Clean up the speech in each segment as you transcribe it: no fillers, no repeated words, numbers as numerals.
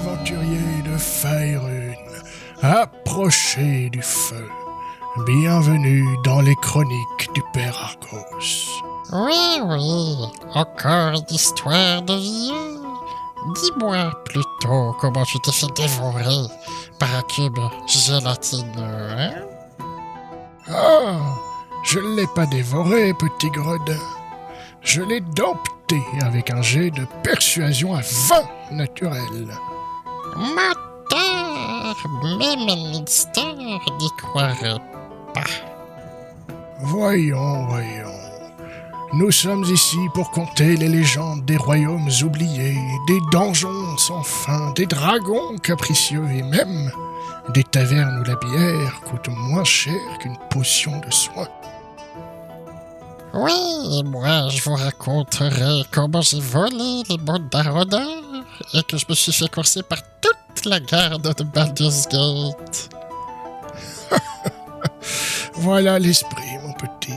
aventuriers de Faerun, approchez du feu. Bienvenue dans les chroniques du Père Argos. Oui, encore une histoire de vieux. Dis-moi plutôt comment tu t'es fait dévorer par un cube gélatineux, hein? Ah, je ne l'ai pas dévoré, petit gredin. Je l'ai dompté avec un jet de persuasion à 20 naturel. Menteur! Même Elminster n'y croirait pas. Voyons. Nous sommes ici pour conter les légendes des royaumes oubliés, des donjons sans fin, des dragons capricieux et même des tavernes où la bière coûte moins cher qu'une potion de soin. Oui, et moi je vous raconterai comment j'ai volé les mondes d'Arodor et que je me suis fait courser par toute la garde de Baldur's Gate. Voilà l'esprit, mon petit.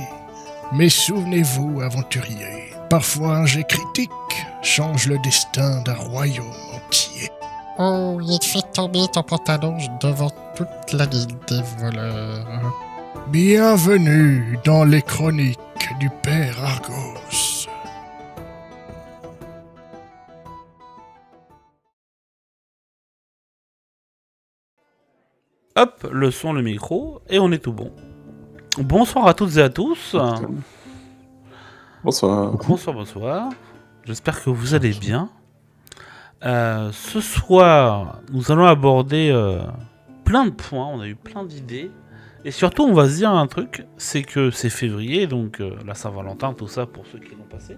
Mais souvenez-vous, aventurier, parfois un jet critique change le destin d'un royaume entier. Oh, il te fait tomber ton pantalon devant toute la guilde des voleurs. Bienvenue dans les chroniques du Père Argos. Hop, le son, le micro, et on est tout bon. Bonsoir à toutes et à tous. Bonsoir. Bonsoir. J'espère que vous allez bien. Ce soir, nous allons aborder plein de points, on a eu plein d'idées. Et surtout, on va se dire un truc, c'est que c'est février, donc la Saint-Valentin, tout ça pour ceux qui l'ont passé.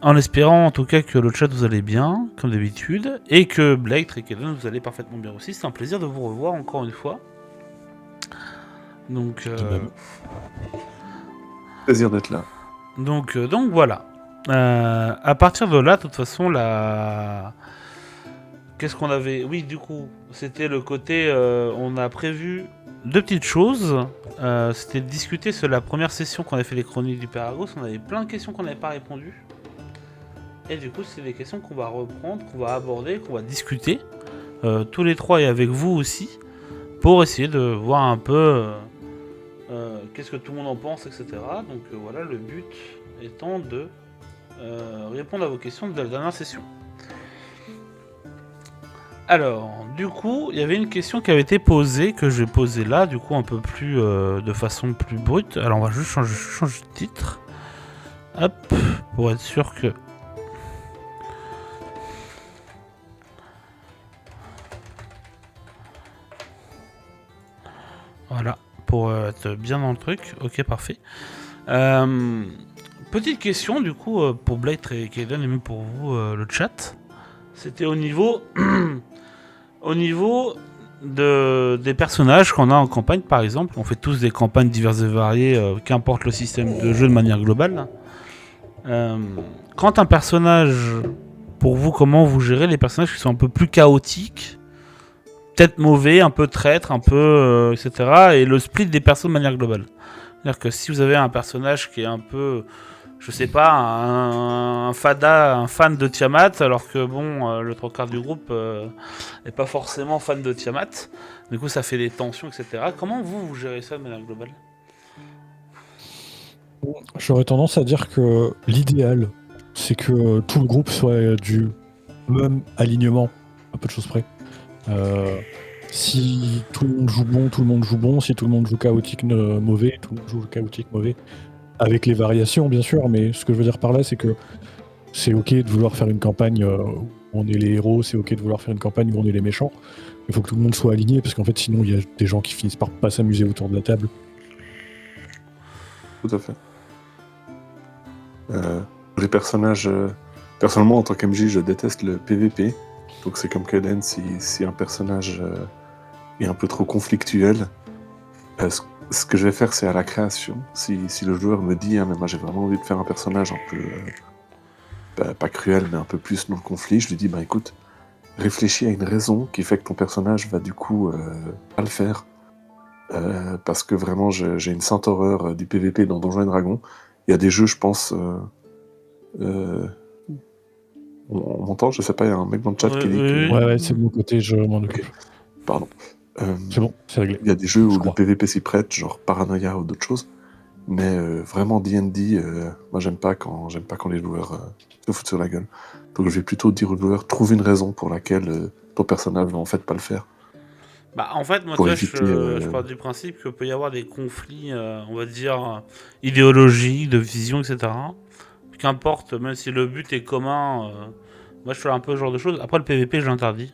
En espérant en tout cas que le chat vous allez bien, comme d'habitude, et que Blake et Kellen vous allez parfaitement bien aussi. C'est un plaisir de vous revoir encore une fois. Donc, Plaisir d'être là. donc voilà. À partir de là, de toute façon, qu'est-ce qu'on avait? Oui, du coup, c'était le côté. On a prévu deux petites choses. C'était de discuter sur la première session qu'on a fait les chroniques du Père Argos. On avait plein de questions qu'on n'avait pas répondues. Et du coup, c'est des questions qu'on va reprendre, qu'on va aborder, qu'on va discuter. Tous les trois et avec vous aussi. Pour essayer de voir un peu qu'est-ce que tout le monde en pense, etc. Donc voilà, le but étant de répondre à vos questions de la dernière session. Alors, du coup, il y avait une question qui avait été posée, que je vais poser là, du coup un peu plus de façon plus brute. Alors on va juste changer de titre. Hop, pour être sûr que... Voilà, pour être bien dans le truc. Ok, parfait. Petite question, du coup, pour Blade et Kaden, et même pour vous, le chat. C'était au niveau... au niveau des personnages qu'on a en campagne, par exemple. On fait tous des campagnes diverses et variées, qu'importe le système de jeu de manière globale. Quand un personnage... Pour vous, comment vous gérez les personnages qui sont un peu plus chaotiques, peut-être mauvais, un peu traître, un peu, etc. Et le split des persos de manière globale. C'est-à-dire que si vous avez un personnage qui est un peu, je sais pas, un fan de Tiamat, alors que bon, le trois quarts du groupe n'est pas forcément fan de Tiamat. Du coup, ça fait des tensions, etc. Comment vous gérez ça de manière globale? J'aurais tendance à dire que l'idéal, c'est que tout le groupe soit du même alignement, à peu de choses près. Si tout le monde joue bon, tout le monde joue bon. Si tout le monde joue chaotique mauvais, tout le monde joue chaotique mauvais. Avec les variations, bien sûr, mais ce que je veux dire par là, c'est que c'est ok de vouloir faire une campagne où on est les héros, c'est ok de vouloir faire une campagne où on est les méchants. Il faut que tout le monde soit aligné, parce qu'en fait, sinon, il y a des gens qui finissent par pas s'amuser autour de la table. Tout à fait. Les personnages... personnellement, en tant qu'MJ, je déteste le PVP. Donc c'est comme Kaden, si un personnage est un peu trop conflictuel, ce que je vais faire, c'est à la création. Si le joueur me dit, mais moi j'ai vraiment envie de faire un personnage un peu... pas cruel, mais un peu plus dans le conflit, je lui dis, écoute, réfléchis à une raison qui fait que ton personnage va du coup pas le faire. Parce que vraiment, j'ai une sainte horreur du PVP dans Donjons & Dragons. Il y a des jeux, je pense... On m'entend? Je sais pas, il y a un mec dans le chat qui dit que... Oui. Ouais, c'est de mon côté, je m'en occupe. Ok, pardon. C'est bon, c'est réglé. Il y a des jeux où Je le crois. PVP s'y prête, genre Paranoia ou d'autres choses, mais vraiment D&D, moi j'aime pas quand les joueurs se foutent sur la gueule. Donc je vais plutôt dire aux joueurs, trouve une raison pour laquelle ton personnage va en fait pas le faire. Bah, en fait, moi, Pour tu vois, éviter, je pars du principe qu'il peut y avoir des conflits, on va dire, idéologiques, de vision, etc. Qu'importe, même si le but est commun, moi, je fais un peu ce genre de choses. Après, le PVP, je l'interdis.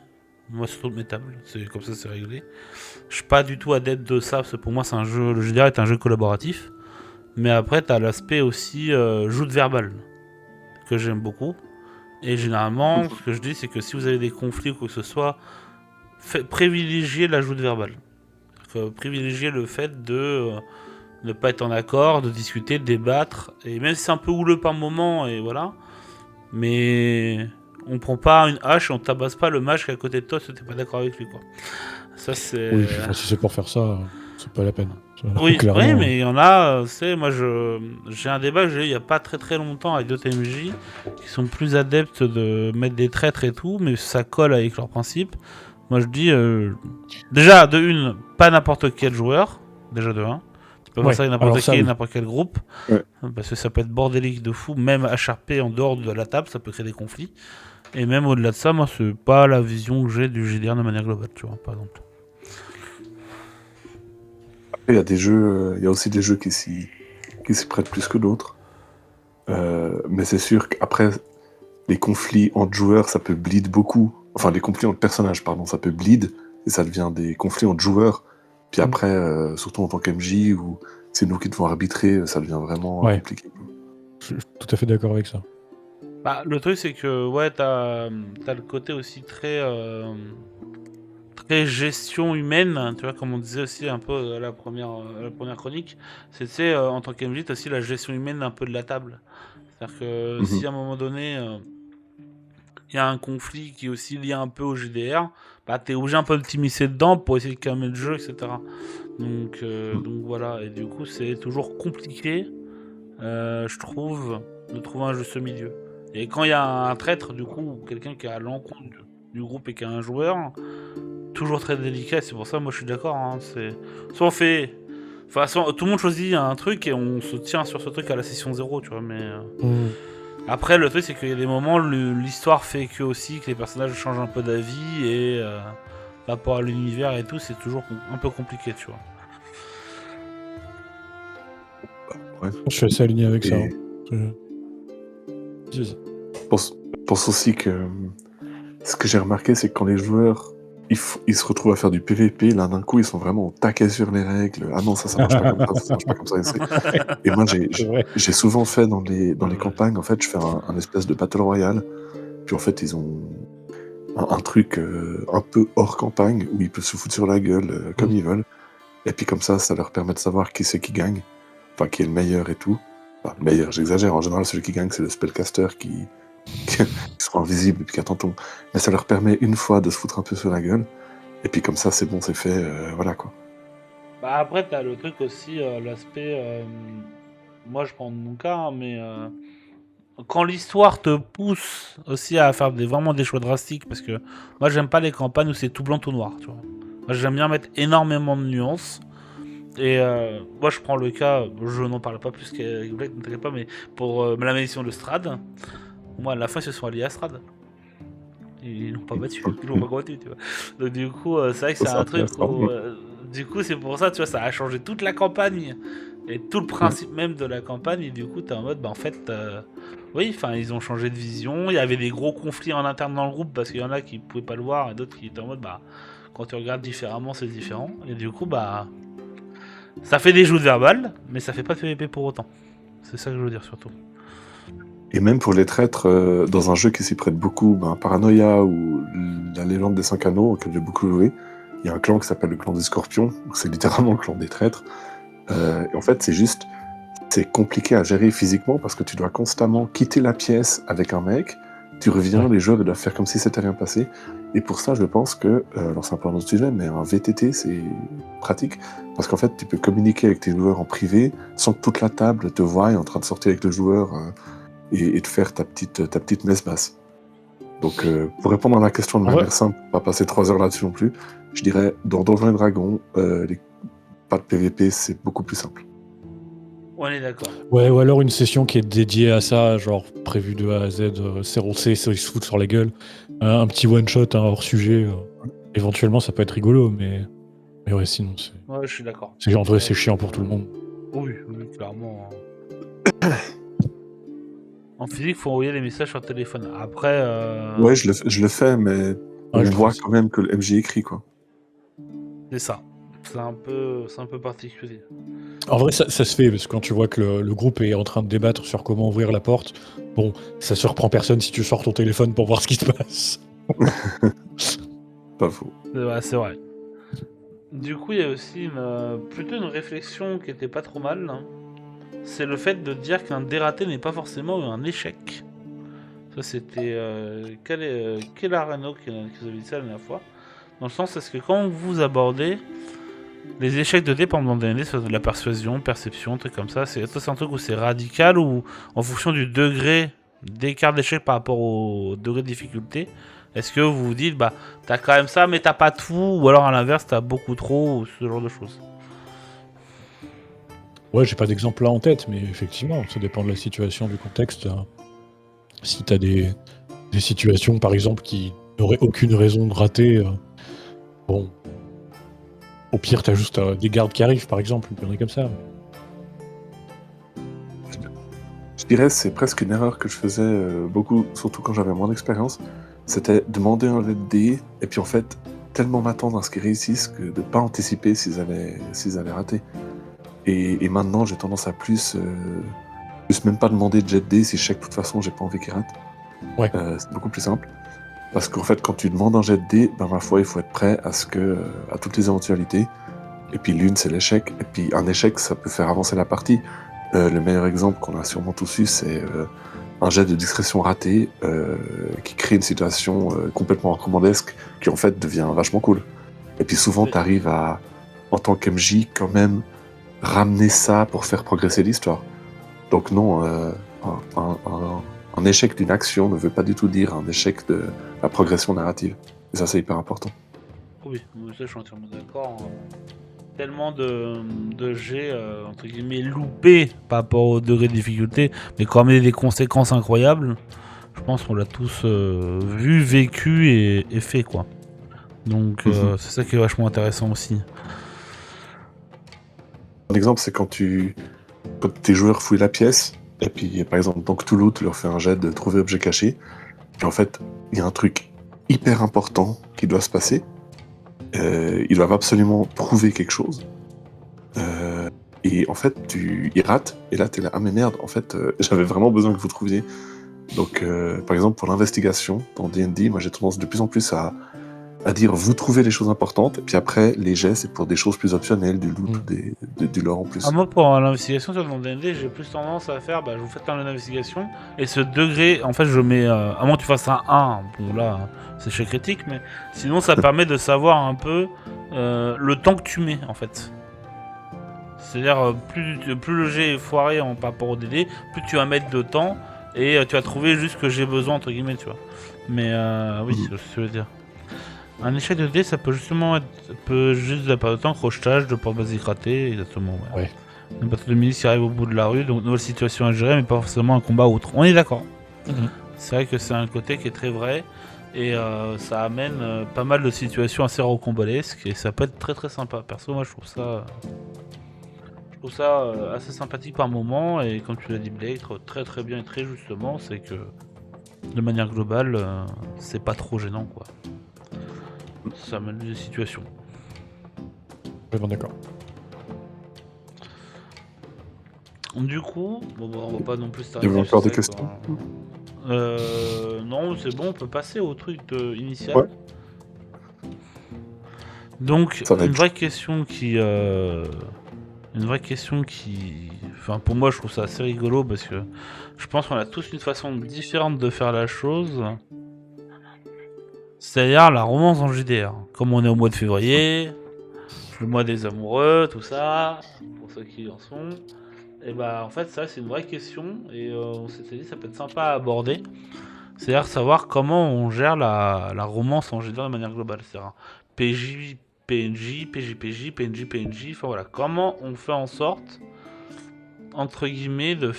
Moi, sur toutes mes tables. C'est comme ça, c'est réglé. Je suis pas du tout adepte de ça, parce que pour moi, c'est un jeu, le GDR est un jeu collaboratif. Mais après, t'as l'aspect aussi joute verbale, que j'aime beaucoup. Et généralement, ce que je dis, c'est que si vous avez des conflits ou quoi que ce soit, privilégiez la joute verbale. Privilégier le fait de ne pas être en accord, de discuter, de débattre, et même si c'est un peu houleux par moment, et voilà, mais on prend pas une hache et on tabasse pas le mage qui est à côté de toi si t'es pas d'accord avec lui, quoi. Ça c'est... Oui, enfin, si c'est pour faire ça, c'est pas la peine. Oui, Clairement. oui, mais il y en a, moi j'ai un débat que j'ai eu il y a pas très longtemps avec d'autres MJ qui sont plus adeptes de mettre des traîtres et tout, mais ça colle avec leurs principes. Moi je dis, déjà de une, pas n'importe quel joueur, déjà de un. Tu peux faire ça avec n'importe qui et n'importe quel groupe, parce que ça peut être bordélique de fou, même HRP en dehors de la table, ça peut créer des conflits. Et même au-delà de ça, moi c'est pas la vision que j'ai du GDR de manière globale, tu vois, par exemple. Il y a des jeux, il y a aussi des jeux qui s'y prêtent plus que d'autres. Mais c'est sûr qu'après, les conflits entre joueurs, ça peut bleed beaucoup. Enfin, les conflits entre personnages, pardon, ça peut bleed, et ça devient des conflits entre joueurs. Puis après, surtout en tant qu'MJ, où c'est nous qui devons arbitrer, ça devient vraiment compliqué. Je suis tout à fait d'accord avec ça. Bah, le truc, c'est que, ouais, t'as le côté aussi très gestion humaine, tu vois, comme on disait aussi un peu à la première chronique, c'est en tant qu'MJ, t'as aussi la gestion humaine un peu de la table. C'est-à-dire que si à un moment donné, il y a un conflit qui est aussi lié un peu au GDR, bah t'es obligé un peu de t'immiscer dedans pour essayer de calmer le jeu, etc. Donc voilà, et du coup c'est toujours compliqué, je trouve, de trouver un juste milieu. Et quand il y a un traître, du coup, quelqu'un qui est à l'encontre du groupe et qui est un joueur, toujours très délicat, c'est pour ça, moi je suis d'accord, hein, c'est... Soit on fait... Enfin, soit tout le monde choisit un truc et on se tient sur ce truc à la session 0, tu vois, mais... Après, le truc, c'est qu'il y a des moments, l'histoire fait que aussi que les personnages changent un peu d'avis et par rapport à l'univers et tout, c'est toujours un peu compliqué, tu vois. Ouais. Je suis assez aligné avec ça. Je pense aussi que ce que j'ai remarqué, c'est que quand les joueurs ils se retrouvent à faire du PVP, là d'un coup ils sont vraiment au taquet sur les règles. Ah non, ça marche pas comme ça, ça marche pas comme ça. Et moi j'ai souvent fait dans les campagnes, en fait, je fais un espèce de battle royale. Puis en fait ils ont un truc un peu hors campagne où ils peuvent se foutre sur la gueule comme ils veulent. Et puis comme ça leur permet de savoir qui c'est qui gagne, enfin qui est le meilleur et tout. Enfin, le meilleur, j'exagère. En général, celui qui gagne, c'est le spellcaster qui sera invisible et puis qui attend tout. Mais ça leur permet une fois de se foutre un peu sur la gueule. Et puis comme ça, c'est bon, c'est fait, voilà quoi. Bah après, t'as le truc aussi, l'aspect... moi, je prends mon cas, hein, mais... quand l'histoire te pousse aussi à faire vraiment des choix drastiques, parce que moi, j'aime pas les campagnes où c'est tout blanc, tout noir, tu vois. Moi, j'aime bien mettre énormément de nuances. Et moi, je prends le cas, je n'en parle pas plus qu'avec Black, ne t'inquiète pas, mais pour la malédiction de Strad, moi, à la fin, ils se sont alliés à Strad. Ils l'ont pas battu, ils l'ont pas combattu, tu vois. Donc, du coup, c'est vrai que c'est un truc où, du coup, c'est pour ça, tu vois, ça a changé toute la campagne et tout le principe même de la campagne. Et du coup, t'es en mode, bah, en fait, oui, enfin, ils ont changé de vision. Il y avait des gros conflits en interne dans le groupe parce qu'il y en a qui pouvaient pas le voir et d'autres qui étaient en mode, bah, quand tu regardes différemment, c'est différent. Et du coup, bah. Ça fait des joutes verbales, mais ça fait pas de PVP pour autant. C'est ça que je veux dire surtout. Et même pour les traîtres, dans un jeu qui s'y prête beaucoup, Paranoia ou la légende des 5 anneaux, auquel j'ai beaucoup joué, il y a un clan qui s'appelle le clan des scorpions, c'est littéralement le clan des traîtres. Et en fait, c'est compliqué à gérer physiquement parce que tu dois constamment quitter la pièce avec un mec, tu reviens, les joueurs doivent faire comme si c'était rien passé. Et pour ça, je pense que, alors c'est un peu un autre sujet, mais un VTT, c'est pratique, parce qu'en fait, tu peux communiquer avec tes joueurs en privé, sans que toute la table te voie en train de sortir avec le joueur et de faire ta petite messe basse. Donc, pour répondre à la question de Ouais. manière simple, pas passer 3 heures là-dessus non plus, je dirais dans Donjons et Dragons, pas de PVP, c'est beaucoup plus simple. On est d'accord. Ouais, ou alors une session qui est dédiée à ça, genre prévue de A à Z, c'est roncé, ils se foutent sur la gueule. Un petit one-shot, un hors-sujet, éventuellement ça peut être rigolo, mais ouais, sinon Ouais, je suis d'accord. en vrai, c'est chiant pour tout le monde. Oui, clairement. En physique, faut envoyer des messages sur téléphone. Après, Ouais, je le fais, mais Ouais, on je le voit fais quand même que le MJ écrit, quoi. c'est ça. C'est un peu particulier. En vrai, ça se fait, parce que quand tu vois que le groupe est en train de débattre sur comment ouvrir la porte, bon, ça surprend personne si tu sors ton téléphone pour voir ce qui se passe. Pas faux. C'est vrai. Du coup, il y a aussi plutôt une réflexion qui était pas trop mal. Hein. C'est le fait de dire qu'un dératé n'est pas forcément un échec. Ça, c'était Kellareno qui nous avait dit ça la dernière fois. Dans le sens, est-ce que quand vous abordez les échecs de dés, par exemple dans D&D, c'est de la persuasion, perception, trucs comme ça, c'est un truc où c'est radical ou en fonction du degré d'écart d'échec par rapport au degré de difficulté, est-ce que vous vous dites, bah, t'as quand même ça, mais t'as pas tout, ou alors à l'inverse, t'as beaucoup trop, ou ce genre de choses. Ouais, j'ai pas d'exemple là en tête, mais effectivement, ça dépend de la situation, du contexte. Si t'as des situations, par exemple, qui n'auraient aucune raison de rater, bon, au pire, t'as juste des gardes qui arrivent, par exemple, une connerie comme ça. Je dirais c'est presque une erreur que je faisais beaucoup, surtout quand j'avais moins d'expérience. C'était demander un jet de dés, et puis en fait, tellement m'attendre à ce qu'ils réussissent que de pas anticiper s'ils allaient rater. Et maintenant, j'ai tendance à plus même pas demander de jet de dés si je sais que de toute façon, j'ai pas envie qu'ils ratent. Ouais. C'est beaucoup plus simple. Parce qu'en fait, quand tu demandes un jet de dés, ben, ma foi, il faut être prêt à toutes les éventualités. Et puis l'une, c'est l'échec. Et puis un échec, ça peut faire avancer la partie. Le meilleur exemple qu'on a sûrement tous eu, c'est un jet de discrétion raté qui crée une situation complètement recommandesque qui en fait devient vachement cool. Et puis souvent, Oui. t'arrives à, en tant qu'MJ, quand même ramener ça pour faire progresser l'histoire. Donc non, un échec d'une action ne veut pas du tout dire un échec de la progression narrative. Et ça, c'est hyper important. Oui, ça, je suis entièrement d'accord. Tellement de jets, entre guillemets, loupés par rapport au degré de difficulté, mais quand même des conséquences incroyables. Je pense qu'on l'a tous vu, vécu et fait, quoi. Donc, c'est ça qui est vachement intéressant aussi. Un exemple, c'est quand tes joueurs fouillent la pièce, et puis par exemple, dans Cthulhu, tu leur fais un jet de trouver objet caché, puis en fait, il y a un truc hyper important qui doit se passer. Ils doivent absolument prouver quelque chose. Et en fait, ils ratent, et là, t'es là, ah mais merde, en fait, j'avais vraiment besoin que vous trouviez. Donc, par exemple, pour l'investigation, dans D&D, moi j'ai tendance de plus en plus à dire vous trouvez les choses importantes, et puis après, les jets, c'est pour des choses plus optionnelles, du loot, du lore en plus. Ah, moi, pour l'investigation sur mon D&D, j'ai plus tendance à faire, bah, je vous fais une investigation, et ce degré, en fait, je mets, à moins que tu fasses un 1, bon là, c'est échec critique, mais sinon, ça permet de savoir un peu le temps que tu mets, en fait. C'est-à-dire, plus le jet est foiré par rapport au DD, plus tu vas mettre de temps, et tu vas trouver juste ce que j'ai besoin, entre guillemets, tu vois. Mais oui, c'est ce que je veux dire. Un échec de dé, ça peut justement être juste de la perte de temps, crochetage, de porte basique raté, exactement. Ouais. Un bateau de milice qui arrive au bout de la rue, donc nouvelle situation à gérer, mais pas forcément un combat outre. On est d'accord. C'est vrai que c'est un côté qui est très vrai, et ça amène pas mal de situations assez rocambolesques, et ça peut être très très sympa. Perso, moi je trouve ça assez sympathique par moment, et comme tu l'as dit Blake, très très bien et très justement, c'est que de manière globale, c'est pas trop gênant quoi. Ça amène des situations. Vraiment d'accord. Du coup, bon, bah, on va pas non plus Il y avait encore des questions non, c'est bon, on peut passer au truc initial. Ouais. Donc, Ça va une être vraie question qui... Enfin, pour moi, je trouve ça assez rigolo parce que je pense qu'on a tous une façon différente de faire la chose. C'est-à-dire la romance en JDR. Comme on est au mois de février, le mois des amoureux, tout ça, pour ceux qui en sont. Et bah, en fait, ça, c'est une vraie question. Et on s'était dit, ça peut être sympa à aborder. C'est-à-dire savoir comment on gère la romance en général de manière globale. C'est-à-dire PJ, PNJ, PJ, PJ, PNJ, PNJ. Enfin voilà, comment on fait en sorte, entre guillemets, de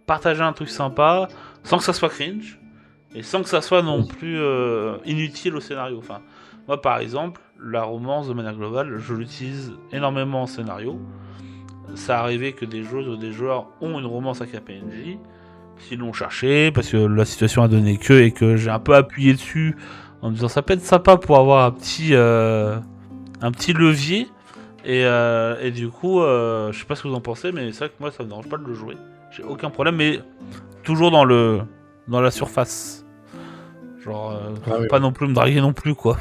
partager un truc sympa sans que ça soit cringe et sans que ça soit non plus inutile au scénario. Enfin, moi par exemple, la romance de manière globale, je l'utilise énormément en scénario. Ça arrivait que des joueuses ou des joueurs ont une romance avec la PNJ. S'ils l'ont cherché, parce que la situation a donné que, et que j'ai un peu appuyé dessus en me disant ça peut être sympa pour avoir un petit levier. Et du coup, je sais pas ce que vous en pensez, mais c'est vrai que moi ça me dérange pas de le jouer. J'ai aucun problème, mais toujours dans la surface. Genre, pas non plus me draguer non plus, quoi.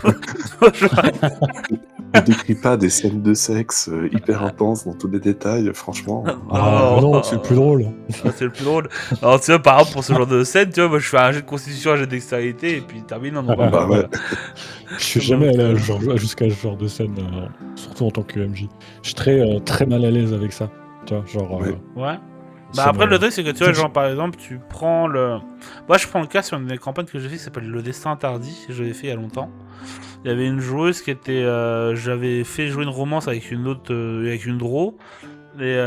Ne décris pas des scènes de sexe hyper intenses dans tous les détails, franchement. Ah non, c'est le plus drôle. Ah, c'est le plus drôle. Alors, tu vois, par exemple, pour ce genre de scène, tu vois, moi je fais un jet de constitution, un jet de dextérité, et puis termine en Bah ouais. Je suis jamais allé jusqu'à ce genre de scène, surtout en tant que MJ. Je suis très mal à l'aise avec ça. Tu vois, genre. Ouais. Ouais. Bah après, le truc, c'est que tu vois, genre par exemple, tu prends le. Moi, je prends le cas sur une des campagnes que j'ai fait qui s'appelle Le Destin Interdit, que j'avais fait il y a longtemps. Il y avait une joueuse qui était. J'avais fait jouer une romance avec une autre. Avec une draw. Et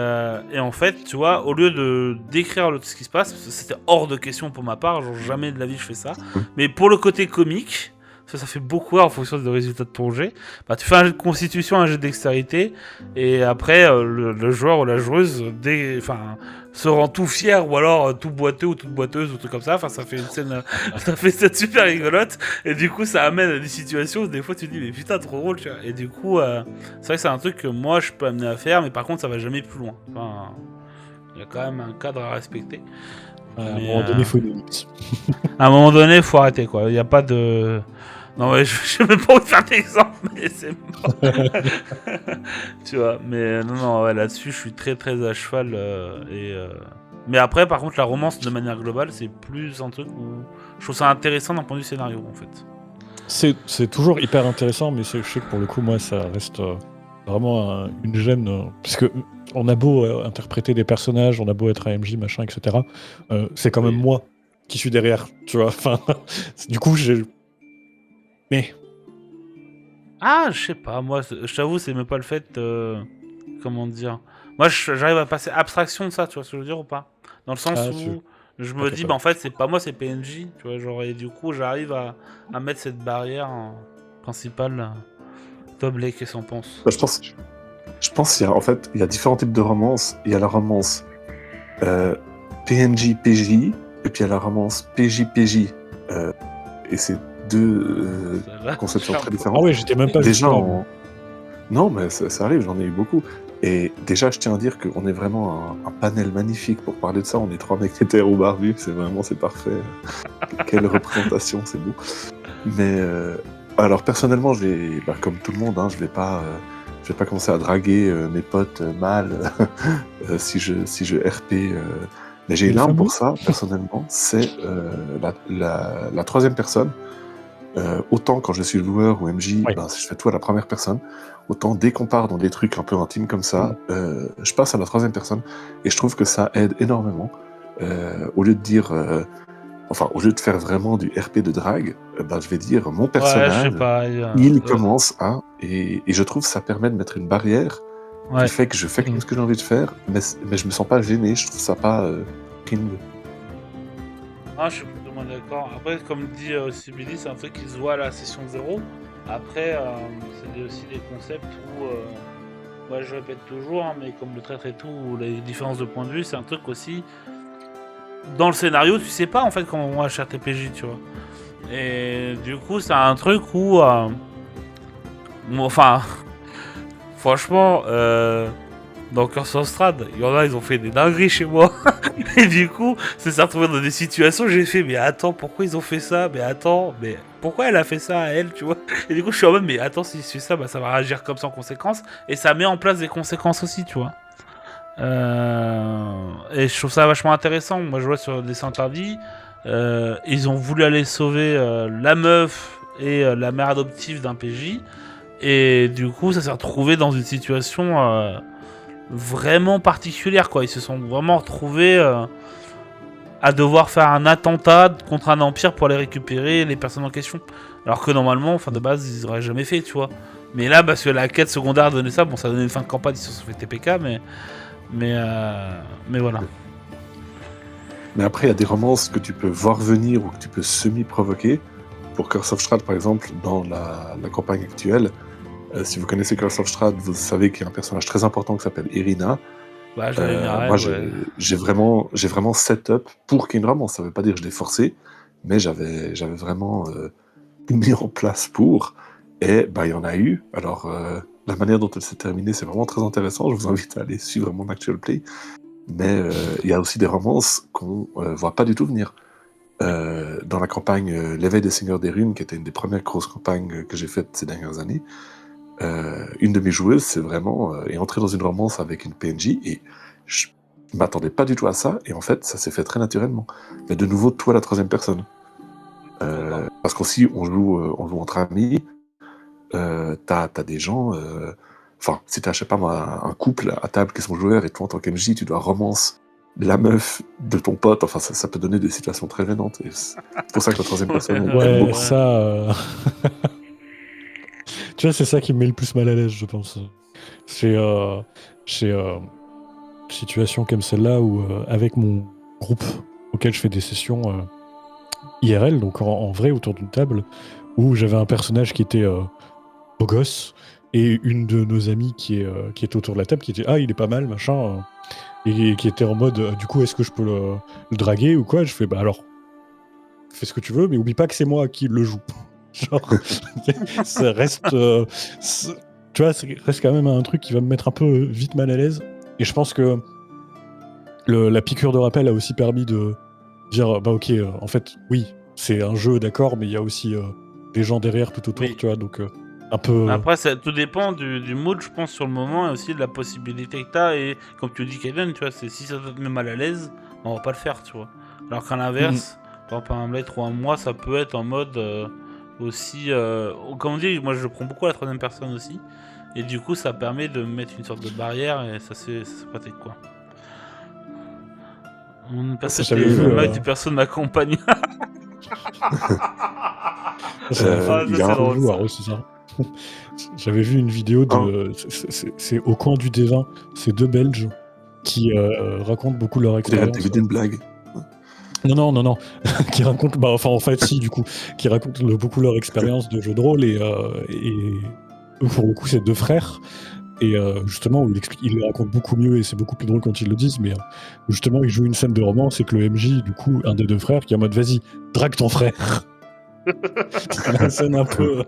en fait, tu vois, au lieu de décrire ce qui se passe, c'était hors de question pour ma part, genre jamais de la vie je fais ça. Mais pour le côté comique, ça fait beaucoup en fonction des résultats de ton jet. Bah, tu fais un jet de constitution, un jet de dextérité, et après, le joueur ou la joueuse se rend tout fier, ou alors tout boiteux ou toute boiteuse, ou tout comme ça. Enfin, ça fait une scène, ça fait une scène super rigolote, et du coup, ça amène à des situations où des fois tu te dis, mais putain, trop drôle, tu vois. Et du coup, c'est vrai que c'est un truc que moi je peux amener à faire, mais par contre, ça va jamais plus loin. Enfin, il y a quand même un cadre à respecter. À un moment donné, il faut une limite. À un moment donné, faut arrêter, quoi. Il n'y a pas de. Non, ouais, je n'ai même pas envie de faire d'exemple, mais c'est mort. Tu vois, mais non, ouais, là-dessus, je suis très très à cheval. Mais après, par contre, la romance de manière globale, c'est plus un truc où je trouve ça intéressant d'un point de vue scénario, en fait. C'est toujours hyper intéressant, mais je sais que pour le coup, moi, ça reste vraiment une gêne. Parce que on a beau interpréter des personnages, on a beau être AMJ, machin, etc. C'est quand même moi qui suis derrière, tu vois. Enfin, du coup, Mais. Ah, je sais pas, moi, je t'avoue, c'est même pas le fait. Comment dire. Moi, j'arrive à passer abstraction de ça, tu vois ce que je veux dire ou pas? Dans le sens où je me dis, bah en fait, c'est pas moi, c'est PNJ, tu vois, genre, et du coup, j'arrive à mettre cette barrière principale. Toblé, qu'est-ce qu'on pense? Bah, je pense qu'il y a, en fait, il y a différents types de romances. Il y a la romance PNJ-PJ, et puis il y a la romance PJ-PJ. Et c'est deux conceptions très différentes. Ah ouais, j'étais même pas déjà Non, mais ça arrive, j'en ai eu beaucoup. Et déjà, je tiens à dire qu'on est vraiment un panel magnifique pour parler de ça. On est 3 mecs hétéros barbus, c'est parfait. Quelle représentation, c'est beau. Mais alors personnellement, comme tout le monde, je vais pas commencer à draguer mes potes mâles si je RP. Mais j'ai une arme pour ça, personnellement. C'est la troisième personne. Autant quand je suis joueur ou MJ, je fais tout à la première personne. Autant dès qu'on part dans des trucs un peu intimes comme ça, je passe à la troisième personne. Et je trouve que ça aide énormément. Au lieu de dire... au lieu de faire vraiment du RP de drague, je vais dire mon personnage, il commence à... Et je trouve que ça permet de mettre une barrière qui fait que je fais ce que j'ai envie de faire, mais je me sens pas gêné, je trouve ça pas cringe. Ah, je suis plus ou moins d'accord. Après, comme dit aussi Billy, c'est un truc qui se voit à la session 0. Après, c'est aussi des concepts où... moi, je répète toujours, mais comme le traître et tout, ou les différences de point de vue, c'est un truc aussi... Dans le scénario, tu sais pas en fait comment on va chercher tes PJ, tu vois. Et du coup, c'est un truc où, franchement, dans Curse of Strahd, il y en a, ils ont fait des dingueries chez moi. Et du coup, c'est ça retrouvé dans des situations, j'ai fait, mais attends, pourquoi ils ont fait ça? Mais attends, mais pourquoi elle a fait ça à elle, tu vois? Et du coup, je suis en mode, mais attends, si je fais ça, ça va réagir comme ça en conséquence. Et ça met en place des conséquences aussi, tu vois. Et je trouve ça vachement intéressant. Moi, je vois sur Destin Interdit, ils ont voulu aller sauver la meuf et la mère adoptive d'un PJ, et du coup, ça s'est retrouvé dans une situation vraiment particulière, quoi. Ils se sont vraiment retrouvés à devoir faire un attentat contre un empire pour aller récupérer les personnes en question. Alors que normalement, enfin de base, ils auraient jamais fait, tu vois. Mais là, parce que la quête secondaire donnait ça, bon, ça donnait une fin de campagne, ils se sont fait TPK, mais voilà. Mais après, il y a des romances que tu peux voir venir ou que tu peux semi-provoquer. Pour Curse of Strahd, par exemple, dans la campagne actuelle, si vous connaissez Curse of Strahd, vous savez qu'il y a un personnage très important qui s'appelle Irina. Bah, j'avais mis un rêve, Moi, ouais. j'ai vraiment set-up pour qu'il y ait une romance. Ça veut pas dire que je l'ai forcé, mais j'avais vraiment tout mis en place pour. Et bah, il y en a eu. Alors, la manière dont elle s'est terminée, c'est vraiment très intéressant. Je vous invite à aller suivre mon actual play. Mais il y a aussi des romances qu'on voit pas du tout venir. Dans la campagne L'éveil des Seigneurs des Runes, qui était une des premières grosses campagnes que j'ai faites ces dernières années, une de mes joueuses est entrée dans une romance avec une PNJ et je m'attendais pas du tout à ça, et en fait ça s'est fait très naturellement. Mais de nouveau, toi la troisième personne. Parce qu'aussi on joue entre amis, t'as des gens, enfin si t'as, je sais pas moi, un couple à table qui sont joueurs et toi en tant qu'MJ tu dois romance la meuf de ton pote, enfin ça peut donner des situations très gênantes, et c'est pour ça que la troisième personne aime Ouais, beaucoup. ça. Tu vois, c'est ça qui me met le plus mal à l'aise, je pense. Chez situations comme celle-là où, avec mon groupe auquel je fais des sessions IRL, donc en vrai autour d'une table, où j'avais un personnage qui était beau gosse et une de nos amies qui est autour de la table qui était ah il est pas mal machin et qui était en mode du coup est-ce que je peux le draguer ou quoi. Je fais bah alors fais ce que tu veux mais oublie pas que c'est moi qui le joue. Genre ça reste tu vois, ça reste quand même un truc qui va me mettre un peu vite mal à l'aise, et je pense que la piqûre de rappel a aussi permis de dire bah ok en fait oui c'est un jeu d'accord mais il y a aussi des gens derrière tout autour, Oui. tu vois, donc un peu Après, ça tout dépend du mood, je pense, sur le moment, et aussi de la possibilité que t'as. Et comme tu dis, Kevin, tu vois, c'est si ça te met mal à l'aise, on va pas le faire, tu vois. Alors qu'à l'inverse, par exemple, un Blade ou un mois, ça peut être en mode aussi. Comme on dit, moi je prends beaucoup à la troisième personne aussi. Et du coup, ça permet de mettre une sorte de barrière, et ça c'est pratique, quoi. On passe j'avais tes vu, mecs, personne m'accompagne. ça il y c'est a un- drôle, ça. c'est ça. J'avais vu une vidéo de. C'est au coin du Dévin, c'est deux Belges qui racontent beaucoup leur expérience. T'as une blague. Non. Qui racontent. Bah, enfin, en fait, si, du coup. Qui racontent beaucoup leur expérience de jeu de rôle, et pour le coup, c'est deux frères. Et justement, où ils le racontent beaucoup mieux, et c'est beaucoup plus drôle quand ils le disent, mais justement, ils jouent une scène de romance, et que le MJ, du coup, un des deux frères, qui est en mode vas-y, drague ton frère. C'est la scène un peu.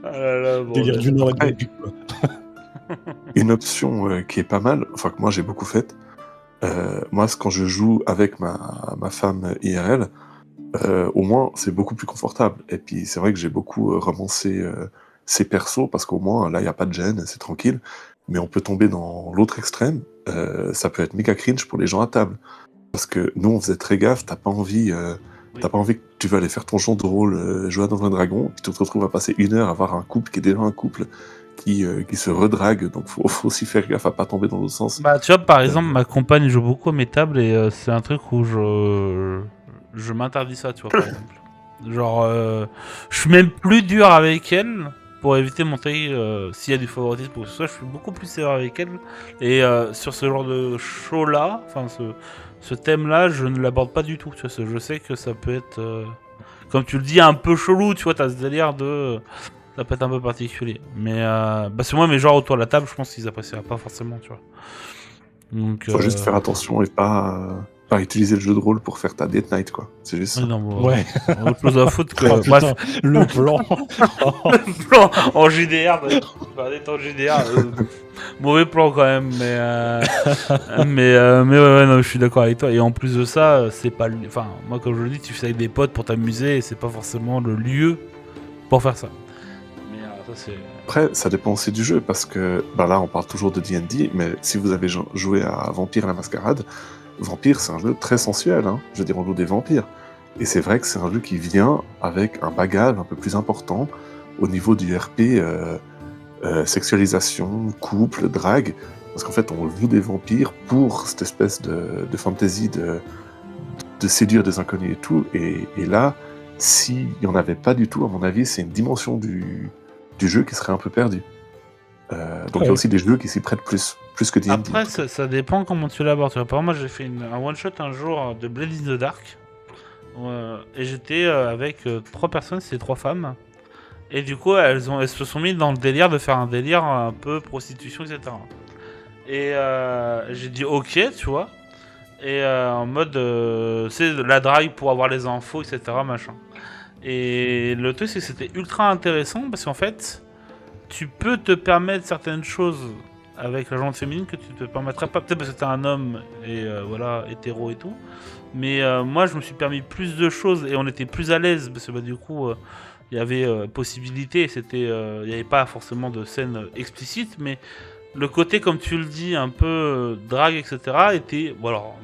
Ah là là, Délire bordel. d'une heure et Après, demie, quoi. Une option qui est pas mal, enfin que moi j'ai beaucoup faite, moi quand je joue avec ma femme IRL, au moins c'est beaucoup plus confortable. Et puis c'est vrai que j'ai beaucoup romancé ces persos, parce qu'au moins là il n'y a pas de gêne, c'est tranquille. Mais on peut tomber dans l'autre extrême, ça peut être méga cringe pour les gens à table. Parce que nous on faisait très gaffe, t'as pas envie que tu veux aller faire ton jeu de rôle, jouer à Donjons et Dragons, puis tu te retrouves à passer 1 heure à voir un couple qui est déjà un couple qui se redrague, donc faut aussi faire gaffe à pas tomber dans l'autre sens. Bah, tu vois, par exemple, ma compagne joue beaucoup à mes tables, et c'est un truc où je m'interdis ça, tu vois, par exemple. Genre, je suis même plus dur avec elle pour éviter de montrer s'il y a du favoritisme ou quoi que ce soit. Je suis beaucoup plus sévère avec elle. Et sur ce genre de show-là, enfin, ce thème-là, je ne l'aborde pas du tout. Tu vois, je sais que ça peut être, comme tu le dis, un peu chelou, tu vois, t'as ce délire de. Ça peut être un peu particulier. Mais bah, c'est moi, mes joueurs autour de la table, je pense qu'ils apprécieraient pas forcément, tu vois. Donc, Faut juste faire attention et pas utiliser le jeu de rôle pour faire ta date night, quoi. C'est juste ça. oui, non, bon, Ouais. autre chose à foutre que. Oh, Bref, putain, le plan. plan en GDR, bah, d'être en GDR, mauvais plan quand même, mais ouais, non, je suis d'accord avec toi. Et en plus de ça, c'est pas, enfin, moi comme je le dis, tu fais ça avec des potes pour t'amuser, et c'est pas forcément le lieu pour faire ça. Mais ça c'est. Après, ça dépend aussi du jeu, parce que bah là, on parle toujours de D&D, mais si vous avez joué à Vampire la Mascarade, Vampire, c'est un jeu très sensuel, hein. Je veux dire, on joue des vampires. Et c'est vrai que c'est un jeu qui vient avec un bagage un peu plus important au niveau du RP, sexualisation, couple, drague. Parce qu'en fait, on joue des vampires pour cette espèce de fantasy de séduire des inconnus et tout. Et là, s'il n'y en avait pas du tout, à mon avis, c'est une dimension du jeu qui serait un peu perdue. Donc il y a aussi des jeux qui s'y prêtent plus que D&D. Après, ça dépend comment tu l'abordes. Par exemple, moi, j'ai fait un one-shot un jour de Blade in the Dark. Et j'étais avec 3 personnes, c'est 3 femmes. Et du coup, elles se sont mises dans le délire de faire un délire un peu prostitution, etc. Et j'ai dit ok, tu vois. Et en mode, c'est la drague pour avoir les infos, etc. Machin. Et le truc, c'est que c'était ultra intéressant parce qu'en fait, tu peux te permettre certaines choses avec la gente féminine que tu te permettrais pas. Peut-être parce que t'es un homme et voilà, hétéro et tout. Mais moi, je me suis permis plus de choses et on était plus à l'aise parce que bah, du coup, il y avait possibilité. C'était, il n'y avait pas forcément de scène explicite, mais le côté, comme tu le dis, un peu drague, etc. était. Bon, alors,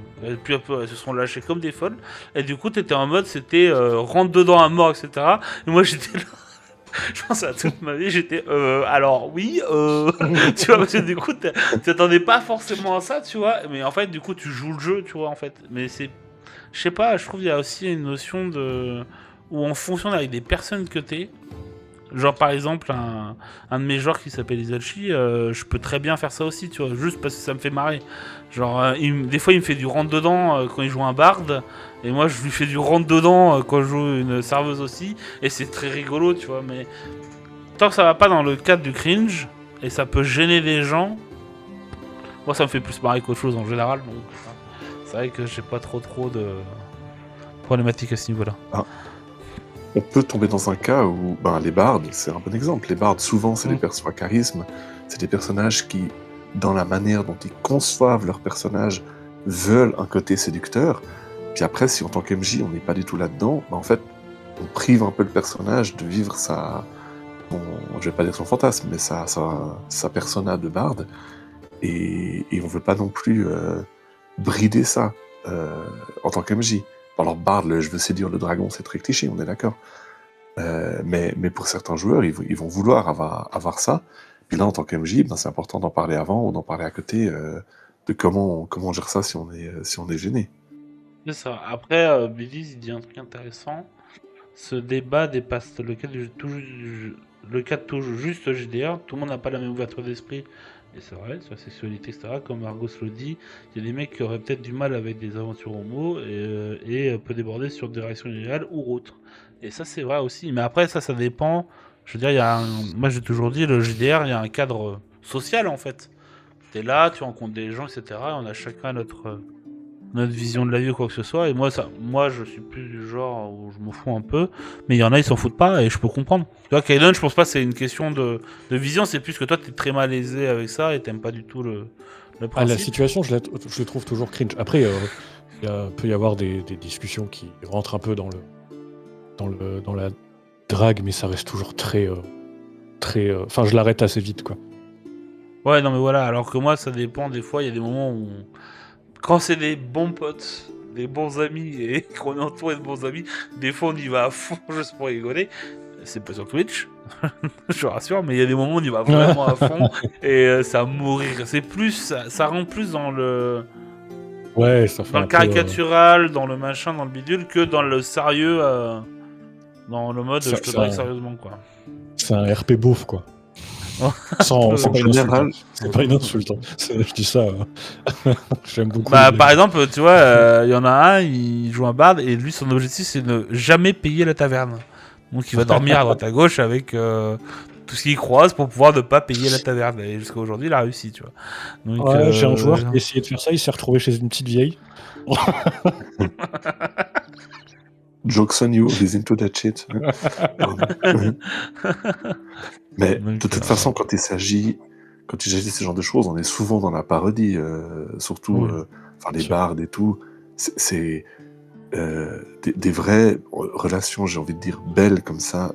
puis un peu, elles se sont lâchées comme des folles. Et du coup, t'étais en mode, c'était rentre dedans à mort, etc. Et moi, j'étais là. Je pense à toute ma vie, j'étais alors oui, tu vois, parce que du coup, t'attendais pas forcément à ça, tu vois, mais en fait, du coup, tu joues le jeu, tu vois, en fait. Mais c'est, je sais pas, je trouve qu'il y a aussi une notion de où on fonctionne avec des personnes que t'es. Genre par exemple un de mes joueurs qui s'appelle Izachi, je peux très bien faire ça aussi, tu vois, juste parce que ça me fait marrer. Genre des fois il me fait du rentre dedans quand il joue un barde, et moi je lui fais du rentre dedans quand je joue une serveuse aussi, et c'est très rigolo, tu vois, mais tant que ça va pas dans le cadre du cringe, et ça peut gêner les gens, moi ça me fait plus marrer qu'autre chose en général, donc c'est vrai que j'ai pas trop de problématiques à ce niveau-là. On peut tomber dans un cas où les bardes, c'est un bon exemple. Les bardes, souvent, c'est des personnes à charisme. C'est des personnages qui, dans la manière dont ils conçoivent leur personnage, veulent un côté séducteur. Puis après, si en tant qu'MJ, on n'est pas du tout là-dedans, en fait, on prive un peu le personnage de vivre je vais pas dire son fantasme, mais sa persona de barde. Et on veut pas non plus brider ça en tant qu'MJ. Alors Bard, je veux séduire le dragon, c'est très cliché, on est d'accord. Mais pour certains joueurs, ils vont vouloir avoir ça. Puis là, en tant qu'MJ, c'est important d'en parler avant ou d'en parler à côté de comment on gère ça si on est gêné. C'est ça. Après, Billy, il dit un truc intéressant. Ce débat dépasse le cas de tout juste GDR. Tout le monde n'a pas la même ouverture d'esprit. Et c'est vrai, sur la sexualité, etc. Comme Argos le dit, il y a des mecs qui auraient peut-être du mal avec des aventures homo et peut déborder sur des réactions illégales ou autres. Et ça, c'est vrai aussi. Mais après, ça dépend. Je veux dire, moi j'ai toujours dit, le GDR, il y a un cadre social en fait. T'es là, tu rencontres des gens, etc. Et on a chacun notre vision de la vie ou quoi que ce soit. Et moi, je suis plus du genre où je m'en fous un peu. Mais il y en a, ils s'en foutent pas et je peux comprendre. Tu vois, Kaiden, je pense pas que c'est une question de vision. C'est plus que toi, t'es très malaisé avec ça et t'aimes pas du tout le principe. La situation, je trouve toujours cringe. Après, il peut y avoir des discussions qui rentrent un peu dans la drague, mais ça reste toujours très... Enfin, je l'arrête assez vite, quoi. Ouais, non, mais voilà. Alors que moi, ça dépend. Des fois, il y a des moments où... Quand c'est des bons potes, des bons amis, et qu'on est entouré de bons amis, des fois on y va à fond juste pour rigoler. C'est pas sur Twitch, je rassure, mais il y a des moments où on y va vraiment à fond, et ça mourir. C'est plus, ça rentre plus dans le... Ouais, ça fait dans le caricatural, dans le machin, dans le bidule, que dans le sérieux, dans le mode je te drague sérieusement, quoi. C'est un RP beauf, quoi. C'est pas une insulte. Je dis ça. J'aime beaucoup. Par exemple, tu vois, il y en a un, il joue un bard et lui, son objectif, c'est de ne jamais payer la taverne. Donc, il va dormir à droite à gauche avec tout ce qu'il croise pour pouvoir ne pas payer la taverne. Et jusqu'à aujourd'hui, il a réussi, tu vois. Donc, j'ai un joueur qui a essayé de faire ça, il s'est retrouvé chez une petite vieille. Jokes on you, he's into that shit. Mais de toute façon, quand il s'agit de ce genre de choses, on est souvent dans la parodie, surtout les bardes et tout. C'est des vraies relations, j'ai envie de dire, belles comme ça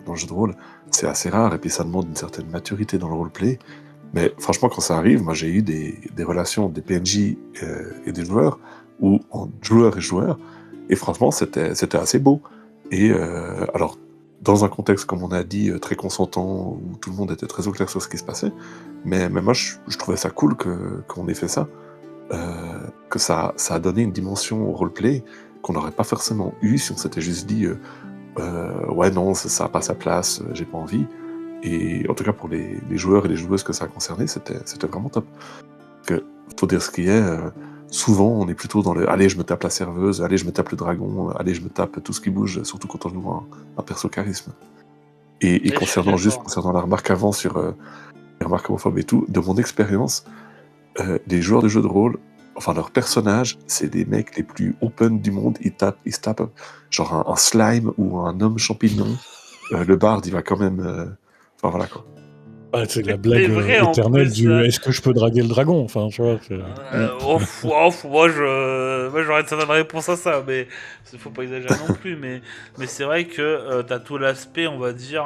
dans le jeu de rôle. C'est assez rare et puis ça demande une certaine maturité dans le roleplay. Mais franchement, quand ça arrive, moi j'ai eu des relations des PNJ et des joueurs, ou en joueur et joueur, et franchement c'était assez beau. Et alors, dans un contexte, comme on a dit, très consentant, où tout le monde était très au clair sur ce qui se passait. Mais moi, je trouvais ça cool qu'on ait fait ça. Que ça a donné une dimension au roleplay qu'on n'aurait pas forcément eu si on s'était juste dit ouais, non, ça n'a pas sa place, j'ai pas envie. Et en tout cas, pour les joueurs et les joueuses que ça a concerné, c'était vraiment top. Que, faut dire ce qui est, souvent, on est plutôt dans le allez, je me tape la serveuse, allez, je me tape le dragon, allez, je me tape tout ce qui bouge, surtout quand on joue un perso charisme. Et concernant la remarque avant sur les remarques homophobes et tout, de mon expérience, les joueurs de jeux de rôle, enfin leurs personnages, c'est des mecs les plus open du monde. Ils se tapent genre un slime ou un homme champignon. Le bard, il va quand même. Enfin voilà quoi. Ah, c'est la blague éternelle du est-ce que je peux draguer le dragon? Enfin, tu vois. Moi, j'aurais une certaine réponse à ça, mais faut pas exagérer non plus. Mais c'est vrai que t'as tout l'aspect, on va dire,